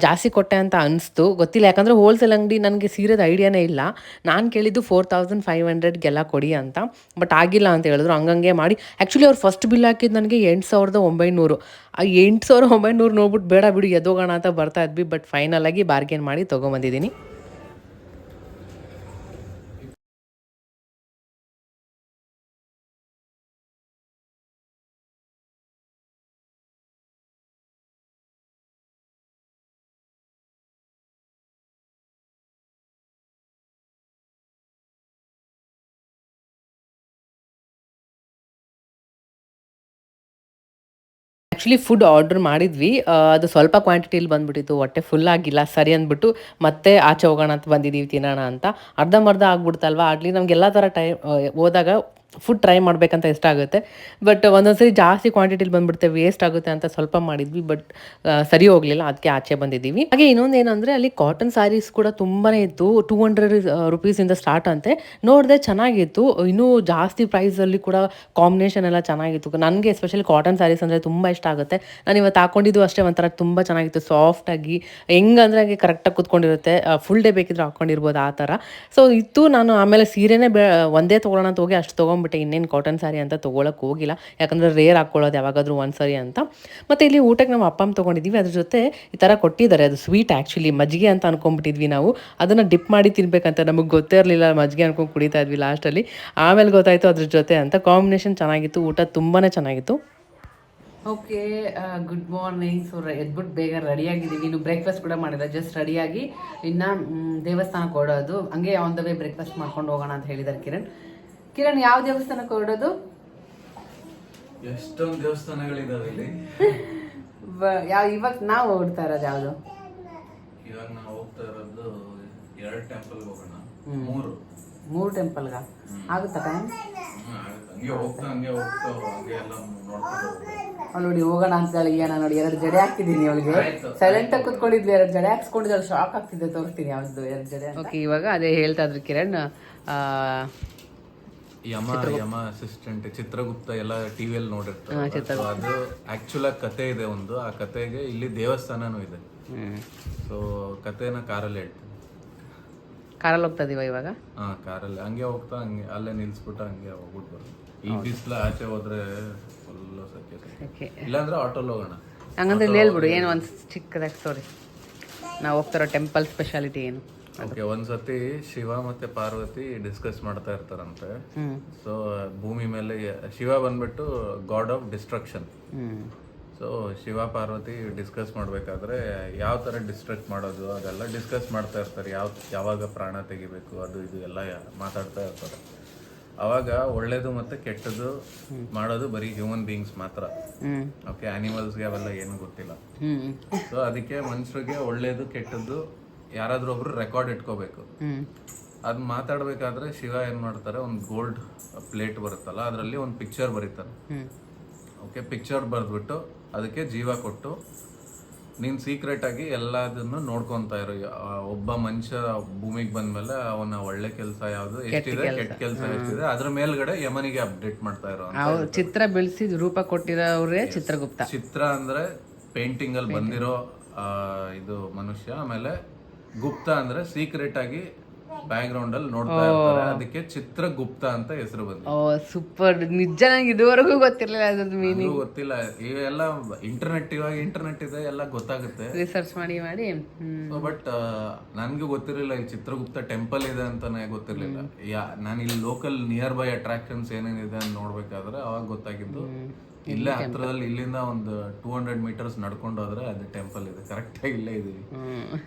Speaker 3: ಜಾಸ್ತಿ ಕೊಟ್ಟೆ ಅಂತ ಅನಿಸ್ತು, ಗೊತ್ತಿಲ್ಲ. ಯಾಕಂದರೆ ಹೋಲ್ಸೇಲ್ ಅಂಗಡಿ ನನಗೆ ಸೀರೆದ ಐಡಿಯಾನೇ ಇಲ್ಲ. ನಾನು ಕೇಳಿದ್ದು 4500ಗೆಲ್ಲ ಕೊಡಿ ಅಂತ, ಬಟ್ ಆಗಿಲ್ಲ ಅಂತ ಹೇಳಿದ್ರು. ಹಂಗಂಗೆ ಮಾಡಿ ಆ್ಯಕ್ಚುಲಿ ಅವ್ರು ಫಸ್ಟ್ ಬಿಲ್ ಹಾಕಿದ್ದು ನನಗೆ 8900. ಆ 8900 ನೋಡ್ಬಿಟ್ಟು ಬೇಡ ಬಿಡು ಎದೋಗೋಣ ಅಂತ ಬರ್ತಾ ಇದ್ವಿ. ಬಟ್ ಫೈನಲ್ ಆಗಿ ಬಾರ್ಗೇನ್ ಮಾಡಿ ತೊಗೊಂಬಂದಿದ್ದೀನಿ. ಆ್ಯಕ್ಚುಲಿ ಫುಡ್ ಆರ್ಡ್ರ್ ಮಾಡಿದ್ವಿ, ಅದು ಸ್ವಲ್ಪ ಕ್ವಾಂಟಿಟಿಲಿ ಬಂದುಬಿಟ್ಟಿತ್ತು, ಹೊಟ್ಟೆ ಫುಲ್ ಆಗಿಲ್ಲ. ಸರಿ ಅಂದ್ಬಿಟ್ಟು ಮತ್ತೆ ಆಚೆ ಹೋಗೋಣ ಅಂತ ಬಂದಿದ್ದೀವಿ ತಿನ್ನೋಣ ಅಂತ. ಅರ್ಧಂಬರ್ಧ ಆಗ್ಬಿಡ್ತಲ್ವ. ಆಗಲಿ ನಮಗೆಲ್ಲ ಥರ ಟೈಮ್ ಹೋದಾಗ ಫುಡ್ ಟ್ರೈ ಮಾಡಬೇಕಂತ ಇಷ್ಟ ಆಗುತ್ತೆ. ಬಟ್ ಒಂದೊಂದ್ಸರಿ ಜಾಸ್ತಿ ಕ್ವಾಂಟಿಟಿಲಿ ಬಂದುಬಿಡುತ್ತೆ, ವೇಸ್ಟ್ ಆಗುತ್ತೆ ಅಂತ ಸ್ವಲ್ಪ ಮಾಡಿದ್ವಿ. ಬಟ್ ಸರಿ ಹೋಗಲಿಲ್ಲ, ಅದಕ್ಕೆ ಆಚೆ ಬಂದಿದ್ದೀವಿ. ಹಾಗೆ ಇನ್ನೊಂದು ಏನಂದರೆ ಅಲ್ಲಿ ಕಾಟನ್ ಸ್ಯಾರೀಸ್ ಕೂಡ ತುಂಬಾ ಇತ್ತು. 200 ರೂಪೀಸಿಂದ ಸ್ಟಾರ್ಟ್ ಅಂತೆ. ನೋಡಿದೆ ಚೆನ್ನಾಗಿತ್ತು, ಇನ್ನೂ ಜಾಸ್ತಿ ಪ್ರೈಸಲ್ಲಿ ಕೂಡ ಕಾಂಬಿನೇಷನ್ ಎಲ್ಲ ಚೆನ್ನಾಗಿತ್ತು. ನನಗೆ ಎಸ್ಪೆಷಲಿ ಕಾಟನ್ ಸ್ಯಾರೀಸ್ ಅಂದರೆ ತುಂಬ ಇಷ್ಟ ಆಗುತ್ತೆ. ನಾನು ಇವತ್ತು ಹಾಕೊಂಡಿದ್ದು ಅಷ್ಟೇ, ಒಂಥರ ತುಂಬ ಚೆನ್ನಾಗಿತ್ತು, ಸಾಫ್ಟಾಗಿ ಹೆಂಗಂದ್ರೆ ಹಾಗೆ ಕರೆಕ್ಟಾಗಿ ಕೂತ್ಕೊಂಡಿರುತ್ತೆ. ಫುಲ್ ಡೇ ಬೇಕಿದ್ರೆ ಹಾಕ್ಕೊಂಡಿರ್ಬೋದು ಆ ಥರ. ಸೊ ಇತ್ತು. ನಾನು ಆಮೇಲೆ ಸೀರೆನೇ ಒಂದೇ ತೊಗೊಳ್ಳೋಣ ಅಂತ ಹೋಗಿ ಅಷ್ಟು ತೊಗೊಂಡ್ಬಿಟ್ಟೆ. ಇನ್ನೇನು ಕಾಟನ್ ಸ್ಯಾರಿ ಅಂತ ತೊಗೊಳಕ್ಕೆ ಹೋಗಿಲ್ಲ, ಯಾಕಂದರೆ ರೇರ್ ಹಾಕ್ಕೊಳ್ಳೋದು ಯಾವಾಗಾದರೂ ಒಂದು ಸರಿ ಅಂತ. ಮತ್ತು ಇಲ್ಲಿ ಊಟಕ್ಕೆ ನಮ್ಮ ಅಪ್ಪ ಅಮ್ಮ ತೊಗೊಂಡಿದ್ದೀವಿ. ಅದ್ರ ಜೊತೆ ಈ ಥರ ಕೊಟ್ಟಿದ್ದಾರೆ, ಅದು ಸ್ವೀಟ್ ಆ್ಯಕ್ಚುಲಿ ಮಜ್ಜಿಗೆ ಅಂತ ಅನ್ಕೊಂಡ್ಬಿಟ್ಟಿದ್ವಿ ನಾವು. ಅದನ್ನು ಡಿಪ್ ಮಾಡಿ ತಿನ್ಬೇಕಂತ ನಮಗೆ ಗೊತ್ತೇ ಇರಲಿಲ್ಲ. ಮಜ್ಜಿಗೆ ಅನ್ಕೊಂಡು ಕುಡಿತಾ ಇದ್ವಿ ಲಾಸ್ಟಲ್ಲಿ. ಆಮೇಲೆ ಗೊತ್ತಾಯಿತು ಅದ್ರ ಜೊತೆ ಅಂತ. ಕಾಂಬಿನೇಷನ್ ಚೆನ್ನಾಗಿತ್ತು, ಊಟ ತುಂಬಾ ಚೆನ್ನಾಗಿತ್ತು. Okay, good morning. ಸೊ ಎದ್ಬಿಟ್ಟು ಬೇಗ ರೆಡಿಯಾಗಿದ್ದೀವಿ. ಇನ್ನು ಬ್ರೇಕ್ಫಾಸ್ಟ್ ಕೂಡ ಮಾಡಿಲ್ಲ, ಜಸ್ಟ್ ರೆಡಿಯಾಗಿ ಇನ್ನು ದೇವಸ್ಥಾನಕ್ಕೆ ಹೊರಡೋದು. ಹಂಗೆ ಆನ್ ದ ವೇ ಬ್ರೇಕ್ಫಾಸ್ಟ್ ಮಾಡ್ಕೊಂಡು ಹೋಗೋಣ ಅಂತ ಹೇಳಿದ್ದಾರೆ ಕಿರಣ್. ಯಾವ ದೇವಸ್ಥಾನಕ್ಕೆ ಹೊರಡೋದು?
Speaker 2: ಎಷ್ಟೊಂದು ದೇವಸ್ಥಾನಗಳಿದಾವೆ ಇಲ್ಲಿ.
Speaker 1: ಇವಾಗ ನಾವು ಹೊರಡ್ತಾ ಇರೋದು ಯಾವುದು?
Speaker 2: ಇವಾಗ ನಾವು ಹೋಗ್ತಾ ಇರೋದು 2 ಟೆಂಪಲ್ ಹೋಗೋಣ. 3
Speaker 1: ಟೆಂಪಲ್ಗ ಆಗುತ್ತಾ ಟೈಮ್?
Speaker 2: ಹಂಗೆ ಹೋಗ್ತಾ ಹಂಗೆ ಎಲ್ಲ ನೋಡ್ಕೊಂಡು
Speaker 1: ಅವ್ಳು ನೋಡಿ ಹೋಗೋಣ ಅಂತ ಹೇಳಿ. ನಾನು ನೋಡಿ 2 ಜಡೆ ಹಾಕ್ತಿದ್ದೀನಿ ಅವಳಿಗೆ. ಸೈಲೆಂಟ್ ಆಗಿ ಕುತ್ಕೊಂಡಿದ್ವಿ, 2 ಜಡೆ ಹಾಕ್ಸ್ಕೊಂಡಿದ್ದು ಶಾಕ್ ಆಗ್ತಿದ್ದೆ. ತೋರಿಸ್ತೀನಿ ಯಾವ್ದು 2 ಜಡೆ. ಓಕೆ, ಇವಾಗ ಅದೇ ಹೇಳ್ತಾ ಇದ್ರು ಕಿರಣ್.
Speaker 2: ಯಮ ಅಸಿಸ್ಟೆಂಟ್ ಚಿತ್ರಗುಪ್ತ ಎಲ್ಲ ಟಿವಿಯಲ್ಲಿ ನೋಡಿರ್ತಾರೆ. ಅದು ಆಕ್ಚುಲ್ ಕತೆ ಇದೆ ಒಂದು. ಆ ಕತೆಗೆ ಇಲ್ಲಿ ದೇವಸ್ಥಾನನೂ ಇದೆ. ಸೊ ಕತೆನ ಕಾರಲ್ಲಿ ಹೇಳ್ತೀನಿ.
Speaker 1: ಕಾರಲ್ಲಿ ಹೋಗ್ತಾ ಇದೀವ ಇವಾಗ?
Speaker 2: ಕಾರಲ್ಲಿ ಹಂಗೆ ಹೋಗ್ತಾ ಹಂಗೆ ಅಲ್ಲೇ ನಿಲ್ಸ್ಬಿಟ್ಟು ಹಂಗೆ ಹೋಗ್ಬಿಟ್ಟು ಬರೋದು. ಈ ಬಿಸಿಲ ಆಚೆ ಹೋದ್ರೆ ಫುಲ್ ಸೆಕೆ. ಇಲ್ಲಾಂದ್ರೆ ಆಟೋಲ್ ಹೋಗೋಣ.
Speaker 1: ಹಂಗಂದ್ರೆ ಹೇಳ್ಬಿಡು ಏನು ಒಂದು ಚಿಕ್ಕದಾಗಿ ಸ್ಟೋರಿ. ನಾವು ಹೋಗ್ತಾರೋ ಟೆಂಪಲ್ ಸ್ಪೆಷಾಲಿಟಿ ಏನು?
Speaker 2: ಓಕೆ, ಒಂದ್ಸತಿ ಶಿವ ಮತ್ತೆ ಪಾರ್ವತಿ ಡಿಸ್ಕಸ್ ಮಾಡ್ತಾ ಇರ್ತಾರಂತೆ. ಸೊ ಭೂಮಿ ಮೇಲೆ ಶಿವ ಬಂದ್ಬಿಟ್ಟು god of destruction. So Shiva Parvati discuss ಮಾಡ್ಬೇಕಾದ್ರೆ ಯಾವ ತರ ಡಿಸ್ಟ್ರಕ್ಟ್ ಮಾಡೋದು ಅದೆಲ್ಲ ಡಿಸ್ಕಸ್ ಮಾಡ್ತಾ ಇರ್ತಾರೆ. ಯಾವಾಗ ಪ್ರಾಣ ತೆಗಿಬೇಕು ಅದು ಇದು ಎಲ್ಲ ಮಾತಾಡ್ತಾ ಇರ್ತಾರೆ. ಅವಾಗ ಒಳ್ಳೇದು ಮತ್ತೆ ಕೆಟ್ಟದ್ದು ಮಾಡೋದು ಬರೀ ಹ್ಯೂಮನ್ ಬೀಯಿಂಗ್ಸ್ ಮಾತ್ರ. ಓಕೆ, ಆನಿಮಲ್ಸ್ಗೆ ಅವೆಲ್ಲ ಏನು ಗೊತ್ತಿಲ್ಲ. ಸೊ ಅದಕ್ಕೆ ಮನುಷ್ಯರಿಗೆ ಒಳ್ಳೇದು ಕೆಟ್ಟದ್ದು ಯಾರಾದ್ರೂ ಒಬ್ರು ರೆಕಾರ್ಡ್ ಇಟ್ಕೋಬೇಕು. ಅದ್ ಮಾತಾಡ್ಬೇಕಾದ್ರೆ ಶಿವ ಏನ್ ಮಾಡ್ತಾರೆ, ಒಂದು ಗೋಲ್ಡ್ ಪ್ಲೇಟ್ ಬರುತ್ತಲ್ಲ, ಅದರಲ್ಲಿ ಒಂದು ಪಿಕ್ಚರ್ ಬರೀತಾರೆ. ಓಕೆ, ಪಿಕ್ಚರ್ ಬರೆದ್ಬಿಟ್ಟು ಅದಕ್ಕೆ ಜೀವ ಕೊಟ್ಟು ನೀನ್ ಸೀಕ್ರೆಟ್ ಆಗಿ ಎಲ್ಲದನ್ನು ನೋಡ್ಕೊಂತ ಇರೋ. ಒಬ್ಬ ಮನುಷ್ಯ ಭೂಮಿಗೆ ಬಂದ್ಮೇಲೆ ಅವನ ಒಳ್ಳೆ ಕೆಲಸ ಯಾವ್ದು ಎಷ್ಟಿದೆ, ಕೆಟ್ಟ ಕೆಲಸ ಎಷ್ಟಿದೆ, ಅದ್ರ ಮೇಲ್ಗಡೆ ಯಮನಿಗೆ ಅಪ್ಡೇಟ್ ಮಾಡ್ತಾ ಇರೋ.
Speaker 1: ಚಿತ್ರ ಬೆಳೆಸಿ ರೂಪ ಕೊಟ್ಟಿರೋರೇ ಚಿತ್ರಗುಪ್ತ.
Speaker 2: ಚಿತ್ರ ಅಂದ್ರೆ ಪೇಂಟಿಂಗ್ ಅಲ್ಲಿ ಬಂದಿರೋ ಇದು ಮನುಷ್ಯ. ಆಮೇಲೆ ಗುಪ್ತ ಅಂದ್ರೆ ಸೀಕ್ರೆಟ್ ಆಗಿ ಬ್ಯಾಕ್ ಗ್ರೌಂಡ್ ಅಲ್ಲಿ ನೋಡ್ತಾ ಇರ್ತಾರೆ, ಅದಕ್ಕೆ ಚಿತ್ರಗುಪ್ತ ಅಂತ ಹೆಸರು ಬಂದಿದೆ.
Speaker 1: ಸೂಪರ್. ನಿಜ ನಂಗೆ ಇದುವರೆಗೂ ಗೊತ್ತಿರಲಿಲ್ಲ ಅದ್ರದ್ದು ಮೀನಿಂಗ್.
Speaker 2: ಗೊತ್ತಿಲ್ಲ, ಇವೆಲ್ಲ ಇವಾಗ ಇಂಟರ್ನೆಟ್ ಇದೆ, ಎಲ್ಲ ಗೊತ್ತಾಗುತ್ತೆ
Speaker 1: ರಿಸರ್ಚ್ ಮಾಡಿ
Speaker 2: ಬಟ್ ನನ್ಗೆ ಗೊತ್ತಿರಲಿಲ್ಲ ಇಲ್ಲಿ ಚಿತ್ರಗುಪ್ತ ಟೆಂಪಲ್ ಇದೆ ಅಂತಾನೆ ಗೊತ್ತಿರ್ಲಿಲ್ಲ. ನಾನು ಇಲ್ಲಿ ಲೋಕಲ್ ನಿಯರ್ ಬೈ ಅಟ್ರಾಕ್ಷನ್ಸ್ ಏನೇನಿದೆ ಅಂತ ನೋಡ್ಬೇಕಾದ್ರೆ ಅವಾಗ ಗೊತ್ತಾಗಿದ್ದು. ಇಲ್ಲೇ ಹತ್ರದಲ್ಲಿ ಇಲ್ಲಿಂದ ಒಂದು 200 ಮೀಟರ್ಸ್ ನಡ್ಕೊಂಡು ಹೋದ್ರೆ ಅದು ಟೆಂಪಲ್ ಇದೆ, ಕರೆಕ್ಟ್ ಆಗಿ ಇಲ್ಲೇ ಇದೀವಿ.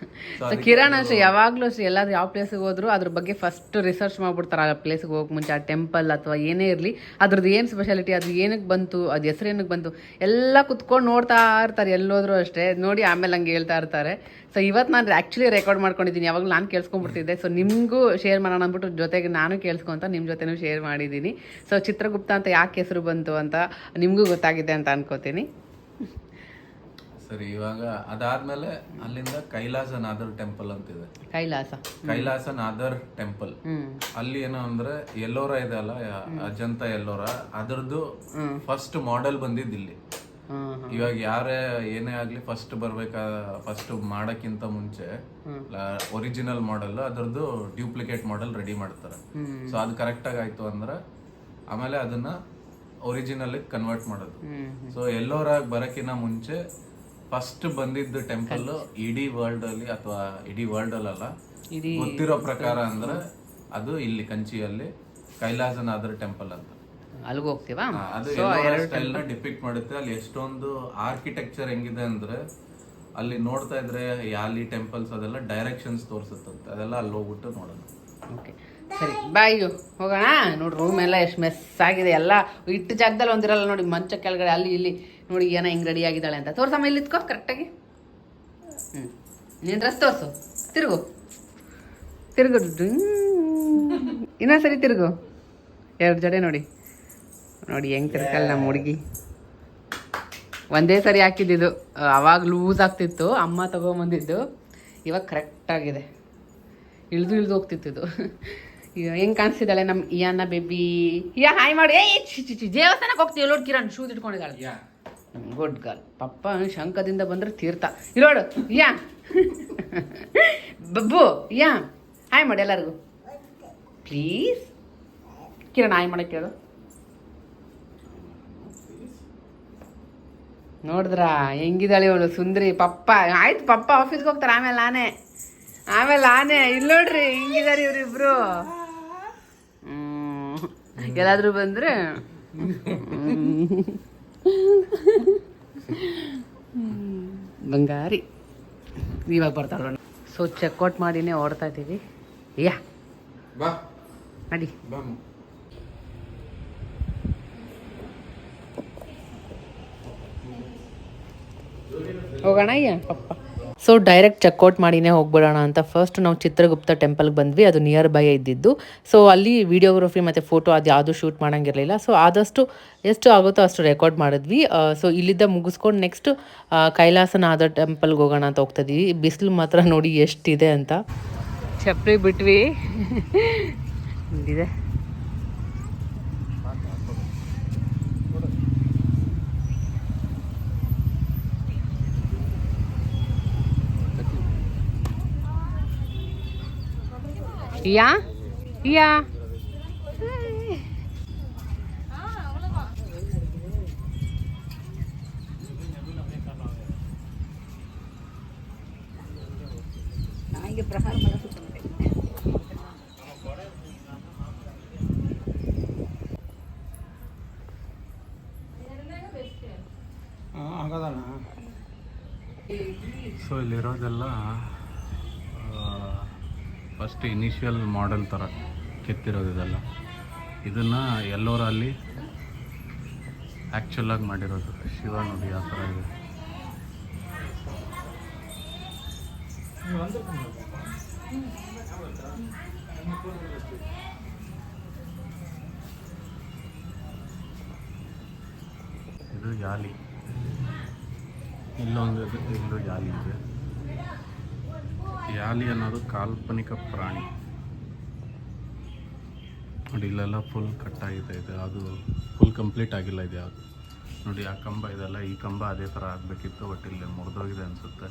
Speaker 1: ಕಿರಣ್ ಅಷ್ಟೇ ಯಾವಾಗ್ಲೂ ಅಷ್ಟೇ, ಎಲ್ಲಾದ್ರೂ ಯಾವ ಪ್ಲೇಸ್ಗೆ ಹೋದ್ರು ಅದ್ರ ಬಗ್ಗೆ ಫಸ್ಟ್ ರಿಸರ್ಚ್ ಮಾಡ್ಬಿಡ್ತಾರೆ. ಆ ಪ್ಲೇಸ್ಗೆ ಹೋಗಕ್ ಮುಂಚೆ ಆ ಟೆಂಪಲ್ ಅಥವಾ ಏನೇ ಇರಲಿ ಅದ್ರದ್ದು ಏನು ಸ್ಪೆಷಾಲಿಟಿ, ಅದು ಏನಕ್ಕೆ ಬಂತು, ಅದು ಹೆಸರು ಏನಕ್ಕೆ ಬಂತು ಎಲ್ಲ ಕುತ್ಕೊಂಡು ನೋಡ್ತಾ ಇರ್ತಾರೆ. ಎಲ್ಲೋದ್ರು ಅಷ್ಟೇ ನೋಡಿ ಆಮೇಲೆ ಹಂಗೆ ಹೇಳ್ತಾ ಇರ್ತಾರೆ. ಸೊ ಇವತ್ತು ನಾನು ಆ್ಯಕ್ಚುಲಿ ರೆಕಾರ್ಡ್ ಮಾಡ್ಕೊಂಡಿದ್ದೀನಿ, ಯಾವಾಗಲೂ ನಾನು ಕೇಳಿಸ್ಕೊಂಡ್ಬಿಡ್ತಿದ್ದೆ. ಸೊ ನಿಮಗೂ ಶೇರ್ ಮಾಡೋಣ ಅಂದ್ಬಿಟ್ಟು ಜೊತೆಗೆ ನಾನು ಕೇಳಿಸ್ಕೊಂತ ನಿಮ್ಮ ಜೊತೆನೂ ಶೇರ್ ಮಾಡಿದ್ದೀನಿ. ಸೊ ಚಿತ್ರಗುಪ್ತ ಅಂತ ಯಾಕೆ ಹೆಸರು ಬಂತು ಅಂತ ನಿಮಗೂ ಗೊತ್ತಾಗಿದೆ ಅಂತ ಅನ್ಕೋತೀನಿ.
Speaker 2: ಸರಿ, ಇವಾಗ ಅದಾದ್ಮೇಲೆ ಅಲ್ಲಿಂದ ಕೈಲಾಸನಾಥರ್ ಟೆಂಪಲ್ ಅಂತಿದೆ. ಕೈಲಾಸನಾಥರ್ ಟೆಂಪಲ್ ಅಲ್ಲಿ ಏನೋ ಅಂದ್ರೆ ಎಲ್ಲೋರ ಇದೆ ಅಲ್ಲ, ಅಜಂತ ಎಲ್ಲೋರ, ಅದರದ್ದು ಫಸ್ಟ್ ಮಾಡೆಲ್ ಬಂದಿದ್ದು ಇಲ್ಲಿ. ಇವಾಗ ಯಾರೇ ಏನೇ ಆಗ್ಲಿ ಫಸ್ಟ್ ಫಸ್ಟ್ ಮಾಡಕ್ಕಿಂತ ಮುಂಚೆ ಒರಿಜಿನಲ್ ಮಾಡೆಲ್ ಅದರದ್ದು ಡ್ಯೂಪ್ಲಿಕೇಟ್ ಮಾಡೆಲ್ ರೆಡಿ ಮಾಡ್ತಾರೆ. ಸೊ ಅದು ಕರೆಕ್ಟ್ ಆಗಿ ಆಯ್ತು ಅಂದ್ರೆ ಆಮೇಲೆ ಅದನ್ನ ಒರಿಜಿನಲ್ ಕನ್ವರ್ಟ್ ಮಾಡೋದು. ಸೊ ಎಲ್ಲೋರಾಗ ಬರಕಿನ ಮುಂಚೆ ಫಸ್ಟ್ ಬಂದಿದ್ದು ಟೆಂಪಲ್ ಇಡೀ ವರ್ಲ್ಡ್ ಅಲ್ಲಿ, ಅಥವಾ ಇಡೀ ವರ್ಲ್ಡ್ ಅಲ್ಲ ಗೊತ್ತಿರೋ ಪ್ರಕಾರ ಅಂದ್ರೆ ಅದು ಇಲ್ಲಿ ಕಂಚಿಯಲ್ಲಿ ಕೈಲಾಸನಾಥರ್ ಟೆಂಪಲ್ ಅಂತ.
Speaker 1: ಅಲ್ಲಿಗೆ ಹೋಗ್ತೀವಾ?
Speaker 2: ಅದು ಸ್ಟೈಲ್ ನ ಡಿಪಿಕ್ಟ್ ಮಾಡುತ್ತೆ. ಅಲ್ಲಿ ಎಷ್ಟೊಂದು ಆರ್ಕಿಟೆಕ್ಚರ್ ಹೆಂಗಿದೆ ಅಂದ್ರೆ ಅಲ್ಲಿ ನೋಡ್ತಾ ಇದ್ರೆ ಯಾಲಿ ಟೆಂಪಲ್ಸ್ ಅದೆಲ್ಲ ಡೈರೆಕ್ಷನ್ಸ್ ತೋರಿಸುತ್ತಂತೆ, ಅದೆಲ್ಲ ಅಲ್ಲಿ ಹೋಗ್ಬಿಟ್ಟು ನೋಡೋಣ.
Speaker 1: ಓಕೆ ಸರಿ ಬಾಯ್, ಹೋಗೋಣ. ನೋಡಿ ರೂಮ್ ಎಲ್ಲ ಎಷ್ಟು ಮೆಸ್ ಆಗಿದೆ, ಎಲ್ಲ ಇಟ್ಟು ಜಾಗದಲ್ಲಿ ಒಂದಿರಲ್ಲ ನೋಡಿ, ಮಂಚ ಕೆಳಗಡೆ ಅಲ್ಲಿ ಇಲ್ಲಿ ನೋಡಿ ಏನೋ ಹಿಂಗೆ ರೆಡಿ ಆಗಿದ್ದಾಳೆ ಅಂತ. ತೋರ್ಸಮ್ಮ ಇಲ್ಲಿ ಇತ್ಕೋ ಕರೆಕ್ಟಾಗಿ. ನೀನು ಡ್ರೆಸ್ ತೋರಿಸು, ತಿರುಗು ಇನ್ನೊಂದ್ಸರಿ ತಿರುಗು. 2 ಜಡೆ ನೋಡಿ ಹೆಂಗೆ ತಿರ್ಕಲ್ಲ ನಮ್ಮ ಹುಡುಗಿ. ಒಂದೇ ಸರಿ ಹಾಕಿದ್ದು, ಅವಾಗ ಲೂಸ್ ಆಗ್ತಿತ್ತು, ಅಮ್ಮ ತಗೊಂಬಂದಿದ್ದು. ಇವಾಗ ಕರೆಕ್ಟಾಗಿದೆ, ಇಳ್ದು ಹೋಗ್ತಿತ್ತು. ಹೆಂಗೆ ಕಾಣಿಸ್ತಿದ್ದಾಳೆ ನಮ್ಮ ಇಯಾನ ಬೇಬಿ. ಹಾಯ್ ಮಾಡಿ. ದೇವಸ್ಥಾನಕ್ಕೆ ಹೋಗ್ತೀವಿ ನೋಡಿ, ಕಿರಣ್ ಶೂಸ್ ಇಟ್ಕೊಂಡಿದ್ದಾಳೆ. Good girl. ಪಪ್ಪ ಶಂಕದಿಂದ ಬಂದ್ರೆ ತೀರ್ಥ ಇರೋಡು. ಬಬ್ಬು ಹಾಯ್ ಮಾಡಿ ಎಲ್ಲರಿಗೂ ಪ್ಲೀಸ್. ಕಿರಣ್ ಹಾಯ್ ಮಾಡಕ್ಕೆ ಹೇಳು. ನೋಡಿದ್ರಾ ಹೆಂಗಿದ್ದಾಳೆ ಇವಳು ಸುಂದರಿ. ಪಪ್ಪ ಆಯ್ತು, ಪಪ್ಪ ಆಫೀಸ್ಗೆ ಹೋಗ್ತಾರೆ, ಆಮೇಲೆ ಆನೆ ಇಲ್ಲಿ ನೋಡ್ರಿ ಹಿಂಗಿದಾರೆ ಇವರಿಬ್ರು. ಎಲ್ಲಾದ್ರೂ ಬಂದ್ರೆ ಬಂಗಾರಿ ಇವಾಗ ಬರ್ತಾಳ. ಸೊ ಚೆಕ್ಔಟ್ ಮಾಡಿನೇ ಓಡ್ತಾ ಇದ್ದೀವಿ. ನಡಿ ಹೋಗೋಣ. ಪಪ್ಪ
Speaker 3: ಸೊ ಡೈರೆಕ್ಟ್ ಚೆಕ್ಔಟ್ ಮಾಡಿನೇ ಹೋಗ್ಬಿಡೋಣ ಅಂತ ಫಸ್ಟ್ ನಾವು ಚಿತ್ರಗುಪ್ತ ಟೆಂಪಲ್ಗೆ ಬಂದ್ವಿ. ಅದು ನಿಯರ್ ಬೈ ಇದ್ದಿದ್ದು. ಸೊ ಅಲ್ಲಿ ವಿಡಿಯೋಗ್ರಫಿ ಮತ್ತು ಫೋಟೋ ಅದು ಯಾವುದು ಶೂಟ್ ಮಾಡೋಂಗಿರಲಿಲ್ಲ. ಸೊ ಆದಷ್ಟು ಎಷ್ಟು ಆಗುತ್ತೋ ಅಷ್ಟು ರೆಕಾರ್ಡ್ ಮಾಡಿದ್ವಿ. ಸೊ ಇಲ್ಲಿದ್ದ ಮುಗಿಸ್ಕೊಂಡು ನೆಕ್ಸ್ಟ್ ಕೈಲಾಸನಾಥರ್ ಟೆಂಪಲ್ಗೆ ಹೋಗೋಣ ಅಂತ ಹೋಗ್ತಿದ್ವಿ. ಬಿಸಿಲು ಮಾತ್ರ ನೋಡಿ ಎಷ್ಟಿದೆ ಅಂತ.
Speaker 1: ಚಪ್ಪಲಿ ಬಿಟ್ವಿ ಇದೆ. ಯಾ ನನಗೆ ಪ್ರಹಾರ
Speaker 2: ಸೊ ಇಲ್ಲಿರೋದೆಲ್ಲ ಫಸ್ಟ್ ಇನಿಷಿಯಲ್ ಮಾಡೆಲ್ ಥರ ಕೆತ್ತಿರೋದಿದೆಲ್ಲ. ಇದನ್ನು ಎಲ್ಲೋರ ಅಲ್ಲಿ ಆ್ಯಕ್ಚುಲಾಗಿ ಮಾಡಿರೋದು. ಶಿವ ನೋಡಿ ಆ ಥರ ಇದೆ. ಇದು ಯಾಲಿ, ಇಲ್ಲೊಂದು ಇಲ್ಲೂ ಯಾಲಿ ಇದೆ. ಯಾಲಿ ಅನ್ನೋದು ಕಾಲ್ಪನಿಕ ಪ್ರಾಣಿ ನೋಡಿ. ಇಲ್ಲೆಲ್ಲ ಫುಲ್ ಕಟ್ಟಾಗಿದೆ, ಇದು ಅದು ಫುಲ್ ಕಂಪ್ಲೀಟ್ ಆಗಿಲ್ಲ ಇದು ಯಾವುದು. ನೋಡಿ ಆ ಕಂಬ ಇದೆಲ್ಲ, ಈ ಕಂಬ ಅದೇ ಥರ ಆಗಬೇಕಿತ್ತು, ಬಟ್ ಇಲ್ಲಿ ಮುರಿದೋಗಿದೆ ಅನಿಸುತ್ತೆ.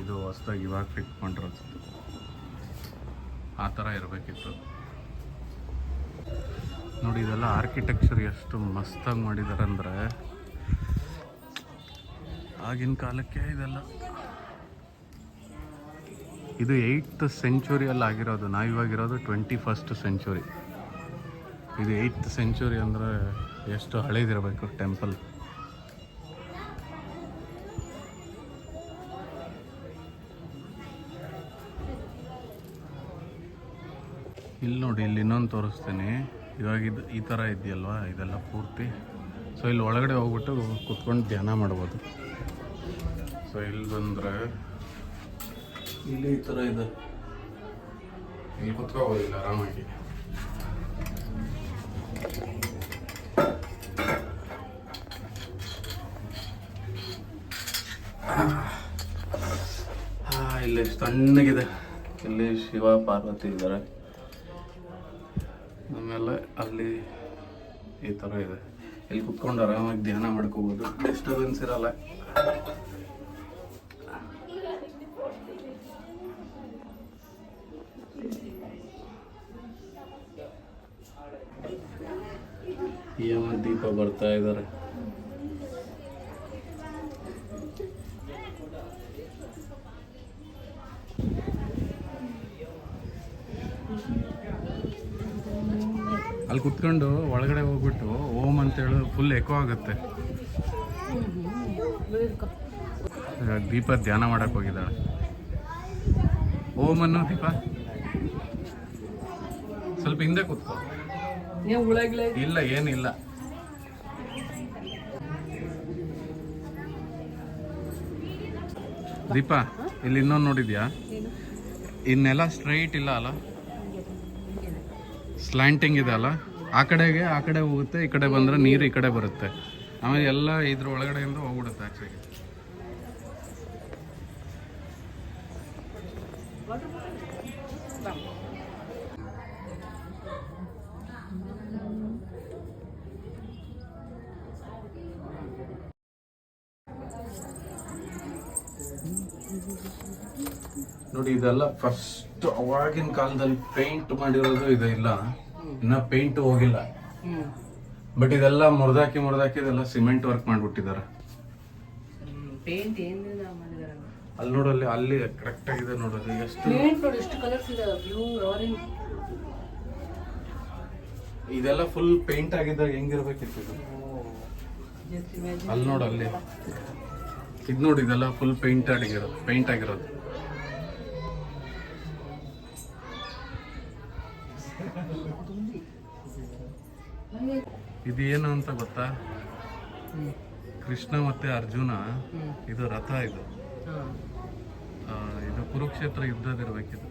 Speaker 2: ಇದು ಹೊಸ್ದಾಗಿ ಇವಾಗ ಫಿಟ್ ಮಾಡಿರೋದು, ಆ ಥರ ಇರಬೇಕಿತ್ತು. ನೋಡಿ ಇದೆಲ್ಲ ಆರ್ಕಿಟೆಕ್ಚರ್ ಎಷ್ಟು ಮಸ್ತಾಗಿ ಮಾಡಿದ್ದಾರೆ ಅಂದರೆ, ಆಗಿನ ಕಾಲಕ್ಕೆ ಇದೆಲ್ಲ. ಇದು 8th ಸೆಂಚುರಿಯಲ್ಲಿ ಆಗಿರೋದು, ನಾವಿವಾಗಿರೋದು 21st ಸೆಂಚುರಿ. ಇದು 8th ಸೆಂಚುರಿ ಅಂದರೆ ಎಷ್ಟು ಹಳೇದಿರಬೇಕು ಟೆಂಪಲ್. ಇಲ್ಲಿ ನೋಡಿ, ಇಲ್ಲಿ ಇನ್ನೊಂದು ತೋರಿಸ್ತೀನಿ. ಇವಾಗ ಇದು ಈ ಥರ ಇದೆಯಲ್ವಾ, ಇದೆಲ್ಲ ಪೂರ್ತಿ. ಸೊ ಇಲ್ಲಿ ಒಳಗಡೆ ಹೋಗ್ಬಿಟ್ಟು ಕುತ್ಕೊಂಡು ಧ್ಯಾನ ಮಾಡ್ಬೋದು. ಸೊ ಇಲ್ಲಿ ಬಂದರೆ ಇಲ್ಲಿ ಈ ಥರ ಇದೆ, ಇಲ್ಲಿ ಕುತ್ಕೋಬೋದಿಲ್ಲ ಆರಾಮಾಗಿ. ಇಲ್ಲಿ ತಣ್ಣಗಿದೆ. ಇಲ್ಲಿ ಶಿವ ಪಾರ್ವತಿ ಇದ್ದಾರೆ. ಆಮೇಲೆ ಅಲ್ಲಿ ಈ ಥರ ಇದೆ, ಇಲ್ಲಿ ಕುತ್ಕೊಂಡು ಆರಾಮಾಗಿ ಧ್ಯಾನ ಮಾಡ್ಕೋಬೋದು, ಡಿಸ್ಟರ್ಬೆನ್ಸ್ ಇರಲ್ಲ. ಯಮ ದೀಪ ಬರ್ತಾ ಇದ್ದಾರೆ. ಅಲ್ಲಿ ಕುತ್ಕೊಂಡು ಒಳಗಡೆ ಹೋಗ್ಬಿಟ್ಟು ಓಂ ಅಂತ ಹೇಳೋದು ಫುಲ್ ಎಕೋ ಆಗುತ್ತೆ. ದೀಪ ಧ್ಯಾನ ಮಾಡಕ್ ಹೋಗಿದ್ದಾಳೆ. ಓಂ ಅನ್ನೋ ದೀಪ ಸ್ವಲ್ಪ ಹಿಂದೆ ಕೂತ್ಕೋ. ಇಲ್ಲ ಏನಿಲ್ಲ. ದೀಪ ಇಲ್ಲಿ ಇನ್ನೊಂದು ನೋಡಿದ್ಯಾ, ಇನ್ನೆಲ್ಲ ಸ್ಟ್ರೈಟ್ ಇಲ್ಲ ಅಲ್ಲ, ಸ್ಲ್ಯಾಂಟಿಂಗ್ ಇದೆ ಅಲ್ಲ. ಆ ಕಡೆ ಹೋಗುತ್ತೆ, ಈ ಕಡೆ ಬಂದ್ರೆ ನೀರು ಈ ಕಡೆ ಬರುತ್ತೆ. ಆಮೇಲೆ ಎಲ್ಲ ಇದ್ರ ಒಳಗಡೆಯಿಂದ ಹೋಗ್ಬಿಡುತ್ತೆ ಆಚೆಗೆ. ನೋಡಿ ಇದೆಲ್ಲ ಫಸ್ಟ್ ಅವಾಗಿನ ಕಾಲದಲ್ಲಿ ಪೇಂಟ್ ಮಾಡಿರೋದು ಇದೆ, ಇಲ್ಲ ಇನ್ನ ಪೇಂಟ್ ಹೋಗಿಲ್ಲ. ಬಟ್ ಇದೆಲ್ಲ ಮುರ್ದಾಕಿ ಇದೆಲ್ಲ ಸಿಮೆಂಟ್ ವರ್ಕ್ ಮಾಡ್ಬಿಟ್ಟಿದ್ದಾರೆ. ಅಲ್ಲಿ ನೋಡಲ್ಲಿ ಅಲ್ಲಿ ಕರೆಕ್ಟ್ ಆಗಿದೆ ನೋಡೋದು. ಇದೆಲ್ಲ ಫುಲ್ ಪೇಂಟ್ ಆಗಿದ್ದಾಗ ಹೆಂಗಿರ್ಬೇಕಿತ್ತು ಇದು. ಅಲ್ಲಿ ನೋಡು, ಅಲ್ಲಿ ಇದು ನೋಡಿ, ಇದೆಲ್ಲ ಫುಲ್ ಪೇಂಟ್ ಆಗಿರೋದು. ಇದು ಏನು ಅಂತ ಗೊತ್ತಾ? ಕೃಷ್ಣ ಮತ್ತೆ ಅರ್ಜುನ ಇದು ರಥ. ಇದು ಇದು ಕುರುಕ್ಷೇತ್ರ ಯುದ್ಧದಿರ್ಬೇಕಿದು.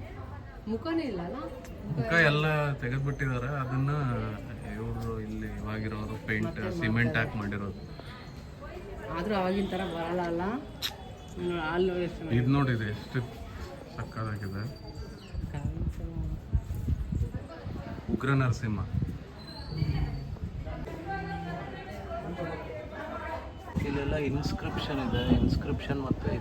Speaker 2: ಮುಖ ಎಲ್ಲ ತೆಗೆದ್ಬಿಟ್ಟಿದ್ದಾರೆ. ಅದನ್ನ ಇವರು ಇಲ್ಲಿ ಇವಾಗಿರೋರು ಪೇಂಟ್ ಸಿಮೆಂಟ್ ಹಾಕಿ ಮಾಡಿರೋದು. ಇದು ನೋಡಿದೆ ಎಷ್ಟು ಸಕ್ಕದಾಗಿದೆ. ಉಗ್ರ ನರಸಿಂಹ. ಇಲ್ಲೆಲ್ಲ ಇನ್ಸ್ಕ್ರಿಪ್ಷನ್ ಇದೆ, ಇನ್ಸ್ಕ್ರಿಪ್ಷನ್ ಮತ್ತೆ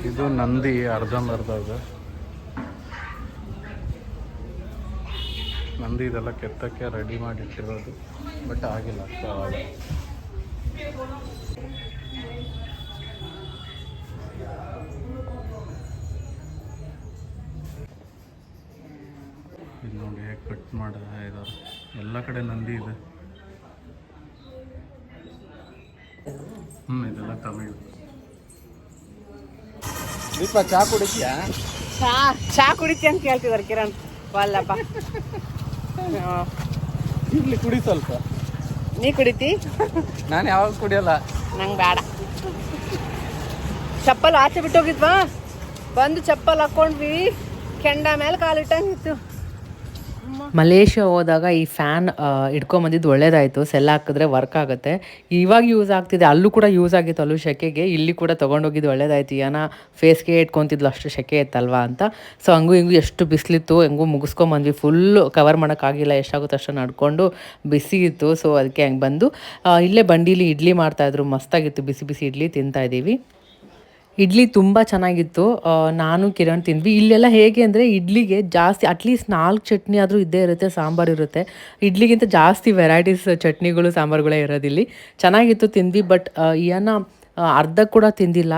Speaker 2: ಇದು ನಂದಿ ಅರ್ಧಂಬರ್ಧ ಇದೆ. ನಂದಿ ಇದೆಲ್ಲ ಕೆತ್ತಕ್ಕೆ ರೆಡಿ ಮಾಡಿಟ್ಟಿರೋದು, ಬಟ್ ಆಗಿಲ್ಲ ಅಷ್ಟೇ ಆವಾಗ. ಇದು ನೋಡಿ ಹೇಗೆ ಕಟ್ ಮಾಡಿದ್ದಾರೆ. ಎಲ್ಲ ಕಡೆ ನಂದಿ ಇದೆ. ಇದೆಲ್ಲ ತಮಿಳು. ದೀಪ ಚಾ ಕುಡಿತೀಯಾ?
Speaker 1: ಚಾ ಕುಡಿತಿ ಅಂತ ಕೇಳ್ತಿದಾರೆ ಕಿರಣ್. ವಲ್ಲಪ್ಪ,
Speaker 2: ಇರ್ಲಿ ಕುಡಿ ಸ್ವಲ್ಪ.
Speaker 1: ನೀ ಕುಡಿತಿ?
Speaker 2: ನಾನು ಯಾವಾಗ ಕುಡಿಯಲ್ಲ,
Speaker 1: ನಂಗೆ ಬೇಡ. ಚಪ್ಪಲ್ ಆಚೆ ಬಿಟ್ಟೋಗಿದ್ವಾ, ಬಂದು ಚಪ್ಪಲ್ ಹಾಕೊಂಡ್ವಿ, ಕೆಂಡ ಮೇಲೆ ಕಾಲಿಟ್ಟಂಗಿತ್ತು.
Speaker 3: ಮಲೇಷ್ಯಾ ಹೋದಾಗ ಈ ಫ್ಯಾನ್ ಇಟ್ಕೊಂಬಂದಿದ್ದು ಒಳ್ಳೇದಾಯಿತು, ಸೆಲ್ ಹಾಕಿದ್ರೆ ವರ್ಕ್ ಆಗುತ್ತೆ. ಇವಾಗ ಯೂಸ್ ಆಗ್ತಿದೆ, ಅಲ್ಲೂ ಕೂಡ ಯೂಸ್ ಆಗಿತ್ತು, ಅಲ್ಲೂ ಸೆಕೆಗೆ. ಇಲ್ಲಿ ಕೂಡ ತೊಗೊಂಡೋಗಿದ್ದು ಒಳ್ಳೇದಾಯಿತು. ಏನೋ ಫೇಸ್ಗೆ ಇಟ್ಕೊತಿದ್ಲು, ಅಷ್ಟು ಸೆಕೆ ಇತ್ತಲ್ವಾ ಅಂತ. ಸೊ ಹಂಗೂ ಹಿಂಗೂ ಎಷ್ಟು ಬಿಸಿಲಿತ್ತು, ಹೆಂಗೂ ಮುಗಿಸ್ಕೊಂಬಂದ್ವಿ. ಫುಲ್ಲು ಕವರ್ ಮಾಡೋಕ್ಕಾಗಿಲ್ಲ, ಎಷ್ಟಾಗುತ್ತೆ ಅಷ್ಟು ನಡ್ಕೊಂಡು ಬಿಸಿ ಇತ್ತು. ಸೊ ಅದಕ್ಕೆ ಹಂಗೆ ಬಂದು ಇಲ್ಲೇ ಬಂಡೀಲಿ ಇಡ್ಲಿ ಮಾಡ್ತಾಯಿದ್ರು, ಮಸ್ತಾಗಿತ್ತು. ಬಿಸಿ ಬಿಸಿ ಇಡ್ಲಿ ತಿಂತಾಯಿದ್ದೀವಿ. ಇಡ್ಲಿ ತುಂಬ ಚೆನ್ನಾಗಿತ್ತು. ನಾನು ಕಿರಣ್ ತಿಂದ್ವಿ. ಇಲ್ಲೆಲ್ಲ ಹೇಗೆ ಅಂದರೆ ಇಡ್ಲಿಗೆ ಜಾಸ್ತಿ ಅಟ್ಲೀಸ್ಟ್ 4 ಚಟ್ನಿ ಆದರೂ ಇದ್ದೇ ಇರುತ್ತೆ, ಸಾಂಬಾರು ಇರುತ್ತೆ. ಇಡ್ಲಿಗಿಂತ ಜಾಸ್ತಿ ವೆರೈಟೀಸ್ ಚಟ್ನಿಗಳು ಸಾಂಬಾರುಗಳೇ ಇರೋದಿಲ್ಲಿ. ಚೆನ್ನಾಗಿತ್ತು, ತಿಂದ್ವಿ. ಬಟ್ ಏನೋ ಅರ್ಧ ಕೂಡ ತಿಂದಿಲ್ಲ,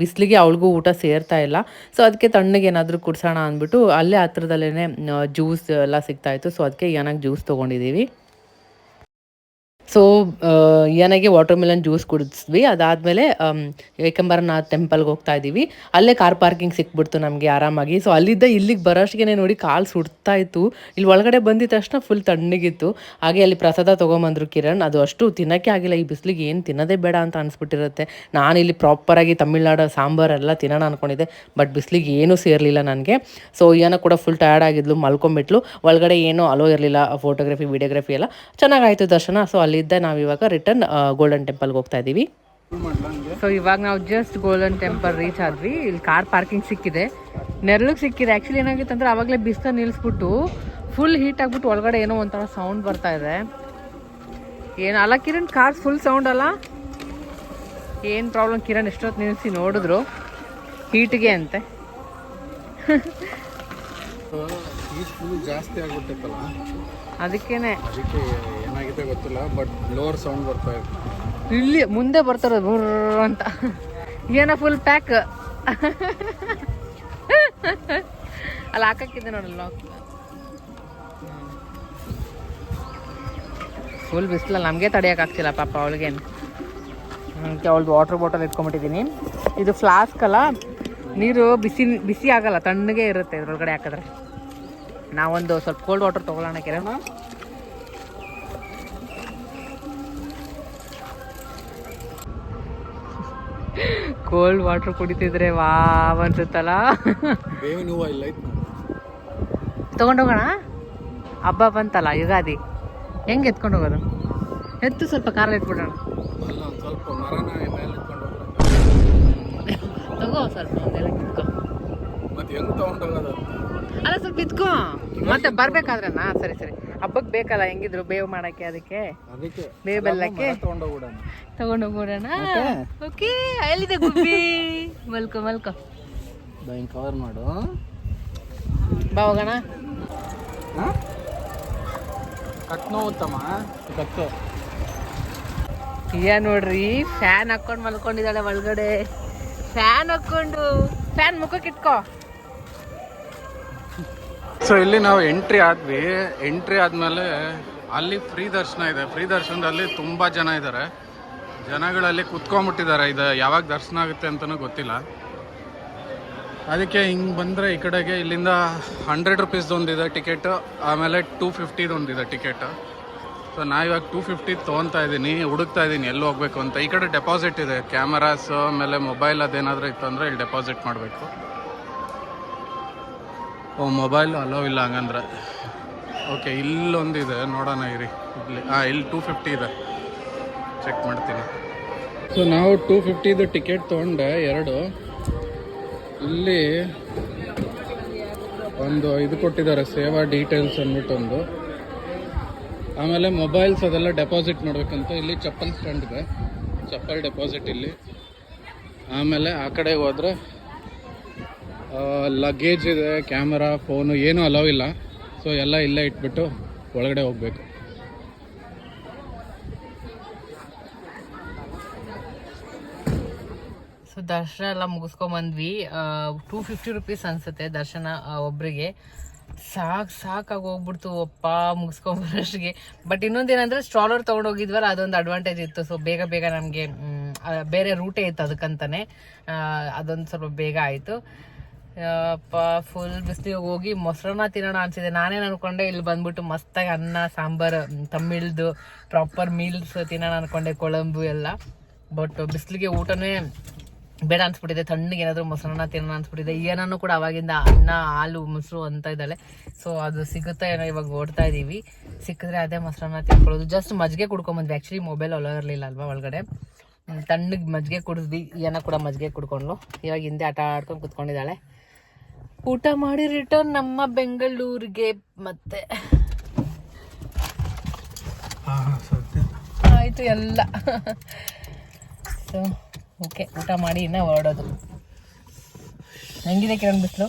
Speaker 3: ಬಿಸಿಲಿಗೆ ಅವಳಿಗೂ ಊಟ ಸೇರ್ತಾ ಇಲ್ಲ. ಸೊ ಅದಕ್ಕೆ ತಣ್ಣಗೆ ಏನಾದರೂ ಕುಡ್ಸೋಣ ಅಂದ್ಬಿಟ್ಟು ಅಲ್ಲೇ ಹತ್ರದಲ್ಲೇ ಜ್ಯೂಸ್ ಎಲ್ಲ ಸಿಗ್ತಾಯಿತ್ತು. ಸೊ ಅದಕ್ಕೆ ಏನಾಗಿ ಜ್ಯೂಸ್ ತೊಗೊಂಡಿದ್ದೀವಿ. ಸೊ ಏನಾಗೆ ವಾಟರ್ ಮೆಲನ್ ಜ್ಯೂಸ್ ಕುಡಿದ್ವಿ. ಅದಾದಮೇಲೆ ಏಕಂಬರನಾಥ್ ಟೆಂಪಲ್ಗೆ ಹೋಗ್ತಾ ಇದ್ದೀವಿ. ಅಲ್ಲೇ ಕಾರ್ ಪಾರ್ಕಿಂಗ್ ಸಿಕ್ಬಿಡ್ತು ನಮಗೆ ಆರಾಮಾಗಿ. ಸೊ ಅಲ್ಲಿದ್ದ ಇಲ್ಲಿಗೆ ಬರೋಷ್ಟಿಗೆ ನೋಡಿ ಕಾಲು ಸುಡ್ತಾ ಇತ್ತು. ಇಲ್ಲಿ ಒಳಗಡೆ ಬಂದಿದ ತಕ್ಷಣ ಫುಲ್ ತಣ್ಣಗಿತ್ತು. ಹಾಗೆ ಅಲ್ಲಿ ಪ್ರಸಾದ ತೊಗೊಂಬಂದ್ರು ಕಿರಣ್. ಅದು ಅಷ್ಟು ತಿನ್ನೋಕ್ಕೆ ಆಗಿಲ್ಲ, ಈ ಬಿಸಿಲಿಗೆ ಏನು ತಿನ್ನೋದೇ ಬೇಡ ಅಂತ ಅನಿಸ್ಬಿಟ್ಟಿರುತ್ತೆ. ನಾನಿಲ್ಲಿ ಪ್ರಾಪರಾಗಿ ತಮಿಳ್ನಾಡು ಸಾಂಬಾರೆಲ್ಲ ತಿನ್ನೋಣ ಅಂದ್ಕೊಂಡಿದ್ದೆ, ಬಟ್ ಬಿಸಿಲಿಗೆ ಏನೂ ಸೇರಲಿಲ್ಲ ನನಗೆ. ಸೊ ಏನೋ ಕೂಡ ಫುಲ್ ಟಯರ್ಡ್ ಆಗಿದ್ಲು, ಮಲ್ಕೊಂಬಿಟ್ಲು. ಒಳಗಡೆ ಏನೂ ಅಲೋ ಇರಲಿಲ್ಲ, ಫೋಟೋಗ್ರಫಿ ವಿಡಿಯೋಗ್ರಫಿ ಎಲ್ಲ ಚೆನ್ನಾಗಾಯಿತು ದರ್ಶನ. ಸೊ ಅಲ್ಲಿದ್ದ ನಾವು ಇವಾಗ ರಿಟರ್ನ್ ಗೋಲ್ಡನ್ ಟೆಂಪಲ್ಗೆ ಹೋಗ್ತಾ ಇದ್ದೀವಿ. ಸೊ ಇವಾಗ ನಾವು ಜಸ್ಟ್ ಗೋಲ್ಡನ್ ಟೆಂಪಲ್ ರೀಚ್ ಆದ್ವಿ. ಇಲ್ಲಿ ಕಾರ್ ಪಾರ್ಕಿಂಗ್ ಸಿಕ್ಕಿದೆ, ನೆರಳಿಗೆ ಸಿಕ್ಕಿದೆ. ಆ್ಯಕ್ಚುಲಿ ಏನಾಗಿತ್ತು ಅಂದರೆ ಆವಾಗಲೇ ಬಿಸಿಲು ನಿಲ್ಲಿಸ್ಬಿಟ್ಟು ಫುಲ್ ಹೀಟ್ ಆಗಿಬಿಟ್ಟು ಒಳಗಡೆ ಏನೋ ಒಂಥರ ಸೌಂಡ್ ಬರ್ತಾ ಇದೆ. ಏನು ಅಲ್ಲ ಕಿರಣ್, ಕಾರ್ ಫುಲ್ ಸೌಂಡ್ ಅಲ್ಲ, ಏನು ಪ್ರಾಬ್ಲಮ್? ಕಿರಣ್ ಎಷ್ಟೊತ್ತು ನಿಲ್ಲಿಸಿ ನೋಡಿದ್ರು ಹೀಟ್ಗೆ ಅಂತೆ.
Speaker 2: ಜಾಸ್ತಿ ಆಗ್ಬಿಟ್ಟಿತ್ತಲ್ಲ,
Speaker 1: ಅದಕ್ಕೇನೆ
Speaker 2: ಅದಕ್ಕೆ ಏನಾಗಿದೆ ಗೊತ್ತಿಲ್ಲ, ಬಟ್ ಲೋವರ್ ಸೌಂಡ್ ಬರ್ತಾ ಇದೆ.
Speaker 1: ಇಲ್ಲಿ ಮುಂದೆ ಬರ್ತಾರ ಬುರ್ರ ಅಂತ. ಏನೋ ಫುಲ್ ಪ್ಯಾಕ್ ಅಲ್ಲಿ ಹಾಕಕ್ಕಿದೆ ನೋಡಲ್ಲ, ಫುಲ್ ಬಿಸಿಲಲ್ಲ, ನಮಗೆ ತಡೆಯೋಕ್ಕಾಗ್ತಿಲ್ಲ ಪಾಪ ಅವಳಿಗೇನು. ಅವಳದು ವಾಟರ್ ಬಾಟಲ್ ಇಟ್ಕೊಂಬಿಟ್ಟಿದ್ದೀನಿ. ಇದು ಫ್ಲಾಸ್ಕ್ ಅಲ್ಲ, ನೀರು ಬಿಸಿ ಬಿಸಿ ಆಗಲ್ಲ, ತಣ್ಣಗೆ ಇರುತ್ತೆ ಇದ್ರೊಳಗಡೆ ಹಾಕಿದ್ರೆ. ನಾವೊಂದು ಸ್ವಲ್ಪ ಕೋಲ್ಡ್ ವಾಟರ್ ತೊಗೊಳ್ಳೋಣ ಕಿರಣ್. ಕೋಲ್ಡ್ ವಾಟರ್ ಕುಡಿತಿದ್ರೆ ವಾವ್ ಅನ್ಸುತ್ತಲ್ಲ. ತಗೊಂಡೋಗೋಣ, ಹಬ್ಬ ಬಂತಲ್ಲ ಯುಗಾದಿ, ಹೆಂಗೆ ಎತ್ಕೊಂಡು ಹೋಗೋದು? ಎತ್ತು ಸ್ವಲ್ಪ ಕಾರಲ್ಲಿ ಇಟ್ಬಿಡೋಣ. ತಗೋ ಸ್ವಲ್ಪ ಒಂದೆಲ್ಲ ಕಿತ್ಕೊ. ಅಲ್ಲ ಸ್ವಲ್ಪ ಇತ್ಕೋ, ಮತ್ತೆ ಬರ್ಬೇಕಾದ್ರನಾ? ಸರಿ ಸರಿ, ಹಬ್ಬಕ್ಕೆ ಬೇಕಲ್ಲ ಹೆಂಗಿದ್ರು ಬೇವು ಮಾಡಕ್ಕೆ, ಅದಕ್ಕೆ ಬೇವು ಬೆಲ್ಲಕ್ಕೆ ತಗೊಂಡೋಗ್ಬಿಡೋಣ. ಓಕೆ, ಎಲ್ಲಿದೆ ಗುಬ್ಬಿ? ಮಲ್ಕೊ ಮಲ್ಕೊ,
Speaker 2: ಕವರ್ ಮಾಡು,
Speaker 1: ಬಾ ಹೋಗೋಣ.
Speaker 2: ಕಟ್ನೋತ್ತಮ್ಮ ಕತ್ತು.
Speaker 1: ಈಗ ನೋಡ್ರಿ, ಫ್ಯಾನ್ ಹಾಕೊಂಡು ಮಲ್ಕೊಂಡಿದ್ದಾಳೆ ಒಳಗಡೆ. ಫ್ಯಾನ್ ಹಾಕೊಂಡು, ಫ್ಯಾನ್ ಮುಖಕ್ಕೆ ಇಟ್ಕೋ.
Speaker 2: ಸೊ ಇಲ್ಲಿ ನಾವು ಎಂಟ್ರಿ ಆದಮೇಲೆ ಅಲ್ಲಿ ಫ್ರೀ ದರ್ಶನ ಇದೆ. ಫ್ರೀ ದರ್ಶನದಲ್ಲಿ ತುಂಬ ಜನ ಇದ್ದಾರೆ. ಜನಗಳಲ್ಲಿ ಕುತ್ಕೊಂಡ್ಬಿಟ್ಟಿದ್ದಾರೆ. ಇದು ಯಾವಾಗ ದರ್ಶನ ಆಗುತ್ತೆ ಅಂತಲೂ ಗೊತ್ತಿಲ್ಲ. ಅದಕ್ಕೆ ಹಿಂಗೆ ಬಂದರೆ ಈ ಕಡೆಗೆ ಇಲ್ಲಿಂದ 100 ರುಪೀಸ್ದೊಂದಿದೆ ಟಿಕೆಟು, ಆಮೇಲೆ 250 ಟಿಕೆಟು. ಸೊ ನಾನು ಇವಾಗ 250 ತೊಗೊತಾ ಇದ್ದೀನಿ, ಹುಡುಕ್ತಾ ಇದ್ದೀನಿ ಎಲ್ಲಿ ಹೋಗ್ಬೇಕು ಅಂತ. ಈ ಕಡೆ ಡೆಪಾಸಿಟ್ ಇದೆ, ಕ್ಯಾಮರಾಸ್ ಆಮೇಲೆ ಮೊಬೈಲ್ ಅದೇನಾದರೂ ಇತ್ತು ಅಂದರೆ ಇಲ್ಲಿ ಡೆಪಾಸಿಟ್ ಮಾಡಬೇಕು. ಮೊಬೈಲ್ ಅಲೋ ಇಲ್ಲ ಹಂಗಂದ್ರೆ. ಓಕೆ, ಇಲ್ಲೊಂದಿದೆ, ನೋಡೋಣ ಇರಿ. ಇಲ್ಲಿ 250 ಇದೆ, ಚೆಕ್ ಮಾಡ್ತೀನಿ. ಸೊ ನಾವು 250 ಟಿಕೆಟ್ ತೊಗೊಂಡೆ 2. ಇಲ್ಲಿ ಒಂದು ಇದು ಕೊಟ್ಟಿದ್ದಾರೆ, ಸೇವಾ ಡೀಟೇಲ್ಸ್ ಅಂದ್ಬಿಟ್ಟು ಒಂದು. ಆಮೇಲೆ ಮೊಬೈಲ್ಸ್ ಅದೆಲ್ಲ ಡೆಪಾಸಿಟ್ ಮಾಡಬೇಕಂತ. ಇಲ್ಲಿ ಚಪ್ಪಲ್ ಸ್ಟ್ಯಾಂಡ್ ಇದೆ, ಚಪ್ಪಲ್ ಡೆಪಾಸಿಟ್ ಇಲ್ಲಿ. ಆಮೇಲೆ ಆ ಕಡೆಗೆ ಹೋದರೆ ಲಗೇಜ್ ಇದೆ, ಕ್ಯಾಮರಾ, ಫೋನು ಏನೂ ಅಲೋ ಇಲ್ಲ. ಸೊ ಎಲ್ಲ ಇಲ್ಲೇ ಇಟ್ಬಿಟ್ಟು ಒಳಗಡೆ ಹೋಗಬೇಕು.
Speaker 1: ಸೊ ದರ್ಶನ ಎಲ್ಲ ಮುಗಿಸ್ಕೊಂಬಂದ್ವಿ. 250 ರುಪೀಸ್ ಅನಿಸುತ್ತೆ ದರ್ಶನ ಒಬ್ಬರಿಗೆ. ಸಾಕಾಗಿ ಹೋಗ್ಬಿಡ್ತು ಅಪ್ಪ ಮುಗಿಸ್ಕೊಂಬರೋಷ್ಟಿಗೆ. ಬಟ್ ಇನ್ನೊಂದೇನಂದರೆ ಸ್ಟ್ರಾಲರ್ ತೊಗೊಂಡೋಗಿದ್ವಲ್ಲ, ಅದೊಂದು ಅಡ್ವಾಂಟೇಜ್ ಇತ್ತು. ಸೊ ಬೇಗ ನಮಗೆ ಬೇರೆ ರೂಟೇ ಇತ್ತು ಅದಕ್ಕಂತಾನೆ, ಅದೊಂದು ಸ್ವಲ್ಪ ಬೇಗ ಆಯಿತು. ಅಪ್ಪ ಫುಲ್ ಬಿಸಿಲಿಗೆ ಹೋಗಿ ಮೊಸರನ್ನ ತಿನ್ನೋಣ ಅನಿಸಿದೆ. ನಾನೇನು ಅನ್ಕೊಂಡೆ ಇಲ್ಲಿ ಬಂದ್ಬಿಟ್ಟು ಮಸ್ತಾಗಿ ಅನ್ನ ಸಾಂಬಾರು ತಮಿಳ್ದು ಪ್ರಾಪರ್ ಮೀಲ್ಸ್ ತಿನ್ನೋಣ ಅನ್ಕೊಂಡೆ, ಕೊಳಂಬು ಎಲ್ಲ. ಬಟ್ ಬಿಸಿಲಿಗೆ ಊಟನೇ ಬೇಡ ಅನ್ಸ್ಬಿಟ್ಟಿದೆ, ತಣ್ಣಗೆ ಏನಾದರೂ ಮೊಸರನ್ನ ತಿನ್ನೋಣ ಅನ್ಸ್ಬಿಟ್ಟಿದೆ. ಏನಾನು ಕೂಡ ಅವಾಗಿಂದ ಅನ್ನ ಹಾಲು ಮೊಸರು ಅಂತ ಇದ್ದಾಳೆ. ಸೊ ಅದು ಸಿಗುತ್ತಾ ಏನೋ ಇವಾಗ ಓಡ್ತಾ ಇದೀವಿ, ಸಿಕ್ಕಿದ್ರೆ ಅದೇ ಮೊಸರನ್ನ ತಿನ್ಕೊಳ್ಳೋದು. ಜಸ್ಟ್ ಮಜ್ಜಿಗೆ ಕುಡ್ಕೊಂಬಂದ್ವಿ. ಆ್ಯಕ್ಚುಲಿ ಮೊಬೈಲ್ ಅಲೋ ಇರಲಿಲ್ಲ ಅಲ್ವಾ ಒಳಗಡೆ. ತಣ್ಣಗೆ ಮಜ್ಜಿಗೆ ಕುಡಿದ್ವಿ, ಏನ ಕೂಡ ಮಜ್ಜಿಗೆ ಕುಡ್ಕೊಂಡು ಇವಾಗ ಹಿಂದೆ ಆಟ ಆಡ್ಕೊಂಡು ಕುತ್ಕೊಂಡಿದ್ದಾಳೆ. ಊಟ ಮಾಡಿ ರಿಟರ್ನ್ ನಮ್ಮ ಬೆಂಗಳೂರಿಗೆ. ಮತ್ತೆ ಆಯಿತು ಎಲ್ಲ. ಸೊ ಓಕೆ, ಊಟ ಮಾಡಿ ಇನ್ನೂ ಹೊರಡೋದು. ಹೆಂಗಿದೆ ಕಿರಣ್ ಬಿಸಿಲು?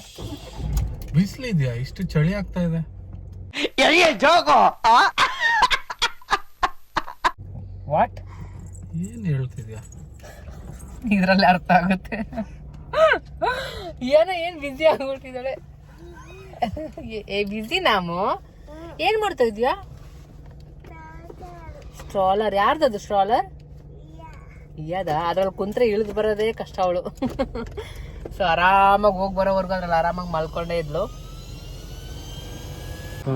Speaker 4: ಬಿಸಿಲಿದೆಯಾ? ಇಷ್ಟು ಚಳಿ ಆಗ್ತಾ ಇದೆ.
Speaker 1: ವಾಟ್
Speaker 4: ಏನ್ ಹೇಳ್ತಿದ್ಯಾ?
Speaker 1: ಇದ್ರಲ್ಲಿ ಅರ್ಥ ಆಗುತ್ತೆ. ಏನ್ ಬಿಸಿ ಆಗ್ಬಿಟ್ಟಿದ್ದಾಳೆ. ಬಿಸಿ ನಾಮು ಏನ್ ಮಾಡ್ತಾ ಇದ್ಯಾ? ಸ್ಟ್ರಾಲರ್ ಯಾರ್ದದು? ಸ್ಟ್ರಾಲರ್ ಯಾದ? ಅದ್ರಲ್ಲಿ ಕುಂತ್ರೆ ಇಳಿದು ಬರೋದೇ ಕಷ್ಟ ಅವಳು. ಸೊ ಆರಾಮಾಗಿ ಹೋಗಿ ಬರೋವರೆಗೂ ಅದ್ರಲ್ಲಿ ಆರಾಮಾಗಿ ಮಲ್ಕೊಂಡೇ ಇದ್ಲು.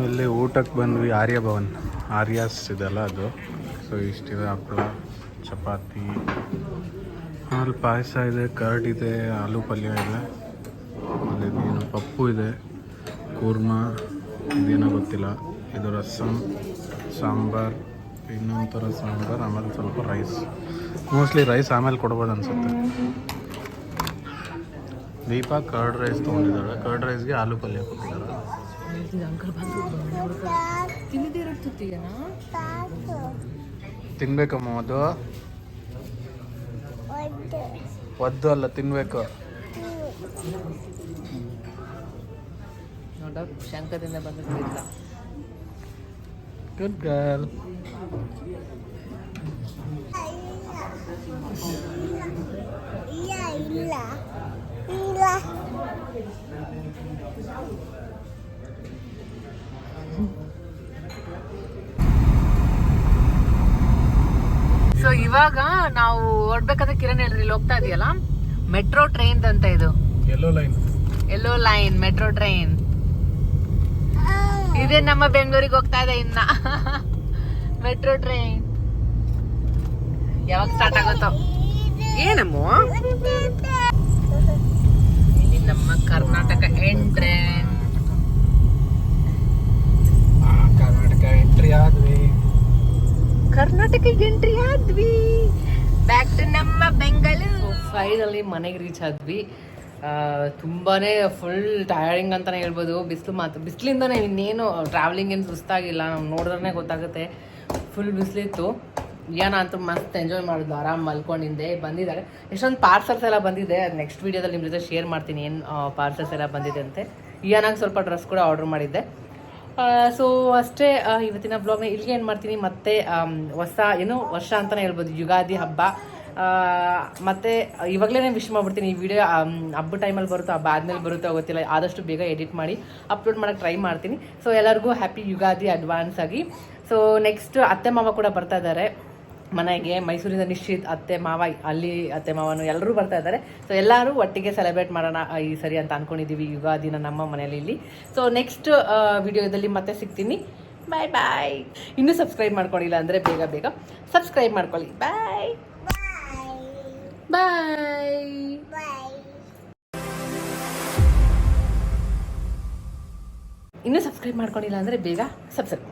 Speaker 4: ಇಲ್ಲಿ ಊಟಕ್ಕೆ ಬಂದ್ವಿ. ಆರ್ಯ ಭವನ್, ಆರ್ಯಾಸ್ ಇದೆಲ್ಲ ಅದು. ಸೊ ಇಷ್ಟಿದೆ: ಹಪ್ಪಳ, ಚಪಾತಿ, ಹಾಲು ಪಾಯಸ ಇದೆ, ಕರ್ಡ್ ಇದೆ, ಆಲೂ ಪಲ್ಯ ಇದೆ, ಆಮೇಲೆ ಇದೇನು ಪಪ್ಪು ಇದೆ, ಕೂರ್ಮಾ ಇದೇನೋ ಗೊತ್ತಿಲ್ಲ, ಇದು ರಸಮ್, ಸಾಂಬಾರ್, ಇನ್ನೊಂದು ಥರ ಸಾಂಬಾರ್, ಆಮೇಲೆ ಸ್ವಲ್ಪ ರೈಸ್. ಮೋಸ್ಟ್ಲಿ ರೈಸ್ ಆಮೇಲೆ ಕೊಡ್ಬೋದು ಅನ್ಸುತ್ತೆ. ದೀಪ ಕರ್ಡ್ ರೈಸ್ ತೊಗೊಂಡಿದ್ದಾಳೆ. ಕರ್ಡ್ ರೈಸ್ಗೆ ಆಲೂ ಪಲ್ಯ ಕೊಟ್ಟಿದ್ದಾರೆ. ತಿನ್ಬೇಕಮ್ಮ ಅದು? ಒದ್ದು ಅಲ್ಲ, ತಿನ್ಬೇಕು.
Speaker 1: ನೋಡ ಶಂಕದಿಂದ ಬಂದಿಲ್ಲ.
Speaker 4: Good girl.
Speaker 1: ಸೊ ಇವಾಗ ನಾವು ಹೊರಡ್ಬೇಕಾದ್ರೆ ಕಿರಣ್ ಹೇಳಿದ್ರಿ ಇಲ್ಲಿ ಹೋಗ್ತಾ ಇದೆಯಲ್ಲ, ಮೆಟ್ರೋ ಟ್ರೈನ್ ಅಂತ ಇದು. ಎಲ್ಲೋ ಲೈನ್ ಮೆಟ್ರೋ ಟ್ರೈನ್ ಇದೇ ನಮ್ಮ ಬೆಂಗಳೂರಿಗೆ ಹೋಗ್ತಾ ಇದೆ ಇನ್ನ. ಮೆಟ್ರೋ ಟ್ರೈನ್ ಯಾವಾಗ ಸ್ಟಾರ್ಟ್ ಆಗುತ್ತೋ ಏನಮ್ಮ. ಇಲ್ಲಿ ನಮ್ಮ ಕರ್ನಾಟಕ ಎಂಟ್ರೆನ್ಸ್.
Speaker 4: ಕರ್ನಾಟಕ ಎಂಟ್ರಿ ಆದ್ವಿ.
Speaker 1: ಕರ್ನಾಟಕಕ್ಕೆ ಎಂಟ್ರಿ ಆದ್ವಿ. ಬ್ಯಾಕ್ ಟು ನಮ್ಮ ಬೆಂಗಳೂರು. ಫೈನಲಿ ಮನೆಗೆ ರೀಚ್ ಆದ್ವಿ. ತುಂಬಾನೇ ಫುಲ್ ಟಯರ್ಡಿಂಗ್ ಅಂತಾನೆ ಹೇಳ್ಬೋದು. ಬಿಸಿಲಿಂದಾನೆ ಇನ್ನೇನು ಟ್ರಾವೆಲಿಂಗ್ ಏನು ಸುಸ್ತಾಗಿಲ್ಲ. ನಾವು ನೋಡಿದ್ರೆ ಗೊತ್ತಾಗುತ್ತೆ. ಫುಲ್ ಬಿಸಿಲಿತ್ತು. ಏನ ಅಂತೂ ಮಸ್ತ್ ಎಂಜಾಯ್ ಮಾಡಿದ್ಲು. ಆರಾಮ್ ಮಲ್ಕೊಂಡಿದ್ದೆ. ಬಂದಿದ್ದಾರೆ ಎಷ್ಟೊಂದು ಪಾರ್ಸಲ್ಸ್ ಎಲ್ಲ ಬಂದಿದೆ. ಅದು ನೆಕ್ಸ್ಟ್ ವೀಡಿಯೋದಲ್ಲಿ ನಿಮ್ಮ ಜೊತೆ ಶೇರ್ ಮಾಡ್ತೀನಿ ಏನು ಪಾರ್ಸಲ್ಸ್ ಎಲ್ಲ ಬಂದಿದೆ ಅಂತೆ. ಏನಾಗಿ ಸ್ವಲ್ಪ ಡ್ರೆಸ್ ಕೂಡ ಆರ್ಡರ್ ಮಾಡಿದ್ದೆ. ಸೊ ಅಷ್ಟೇ ಇವತ್ತಿನ ಬ್ಲಾಗ್ನ ಇಲ್ಲಿಗೆ ಏನು ಮಾಡ್ತೀನಿ. ಮತ್ತೆ ವರ್ಷ ಅಂತಲೇ ಹೇಳ್ಬೋದು, ಯುಗಾದಿ ಹಬ್ಬ. ಮತ್ತು ಇವಾಗಲೇ ವಿಶ್ ಮಾಡ್ಬಿಡ್ತೀನಿ. ಈ ವಿಡಿಯೋ ಹಬ್ಬ ಟೈಮಲ್ಲಿ ಬರುತ್ತೋ ಹಬ್ಬ ಆದಮೇಲೆ ಬರುತ್ತೋ ಗೊತ್ತಿಲ್ಲ. ಆದಷ್ಟು ಬೇಗ ಎಡಿಟ್ ಮಾಡಿ ಅಪ್ಲೋಡ್ ಮಾಡೋಕ್ಕೆ ಟ್ರೈ ಮಾಡ್ತೀನಿ. ಸೊ ಎಲ್ಲರಿಗೂ ಹ್ಯಾಪಿ ಯುಗಾದಿ ಅಡ್ವಾನ್ಸ್ ಆಗಿ. ಸೊ ನೆಕ್ಸ್ಟ್ ಅತ್ತೆ ಮಾವ ಕೂಡ ಬರ್ತಾ ಇದ್ದಾರೆ ಮನೆಗೆ. ಮೈಸೂರಿಂದ ನಿಶ್ಚಿತ್ ಅತ್ತೆ ಮಾವ, ಅಲ್ಲಿ ಅತ್ತೆ ಮಾವನು ಎಲ್ಲರೂ ಬರ್ತಾ ಇದ್ದಾರೆ. ಸೊ ಎಲ್ಲರೂ ಒಟ್ಟಿಗೆ ಸೆಲೆಬ್ರೇಟ್ ಮಾಡೋಣ ಈ ಸರಿ ಅಂತ ಅಂದ್ಕೊಂಡಿದ್ದೀವಿ ಯುಗಾದಿನ ನಮ್ಮ ಮನೆಯಲ್ಲಿ ಇಲ್ಲಿ. ಸೊ ನೆಕ್ಸ್ಟ್ ವಿಡಿಯೋದಲ್ಲಿ ಮತ್ತೆ ಸಿಗ್ತೀನಿ. ಬಾಯ್ ಬಾಯ್. ಇನ್ನೂ ಸಬ್ಸ್ಕ್ರೈಬ್ ಮಾಡ್ಕೊಂಡಿಲ್ಲ ಅಂದರೆ ಬೇಗ ಸಬ್ಸ್ಕ್ರೈಬ್ ಮಾಡ್ಕೊಳ್ಳಿ. ಬಾಯ್ ಬಾಯ್. ಇನ್ನೂ ಸಬ್ಸ್ಕ್ರೈಬ್ ಮಾಡ್ಕೊಂಡಿಲ್ಲ ಅಂದರೆ ಬೇಗ ಸಬ್ಸ್ಕ್ರೈಬ್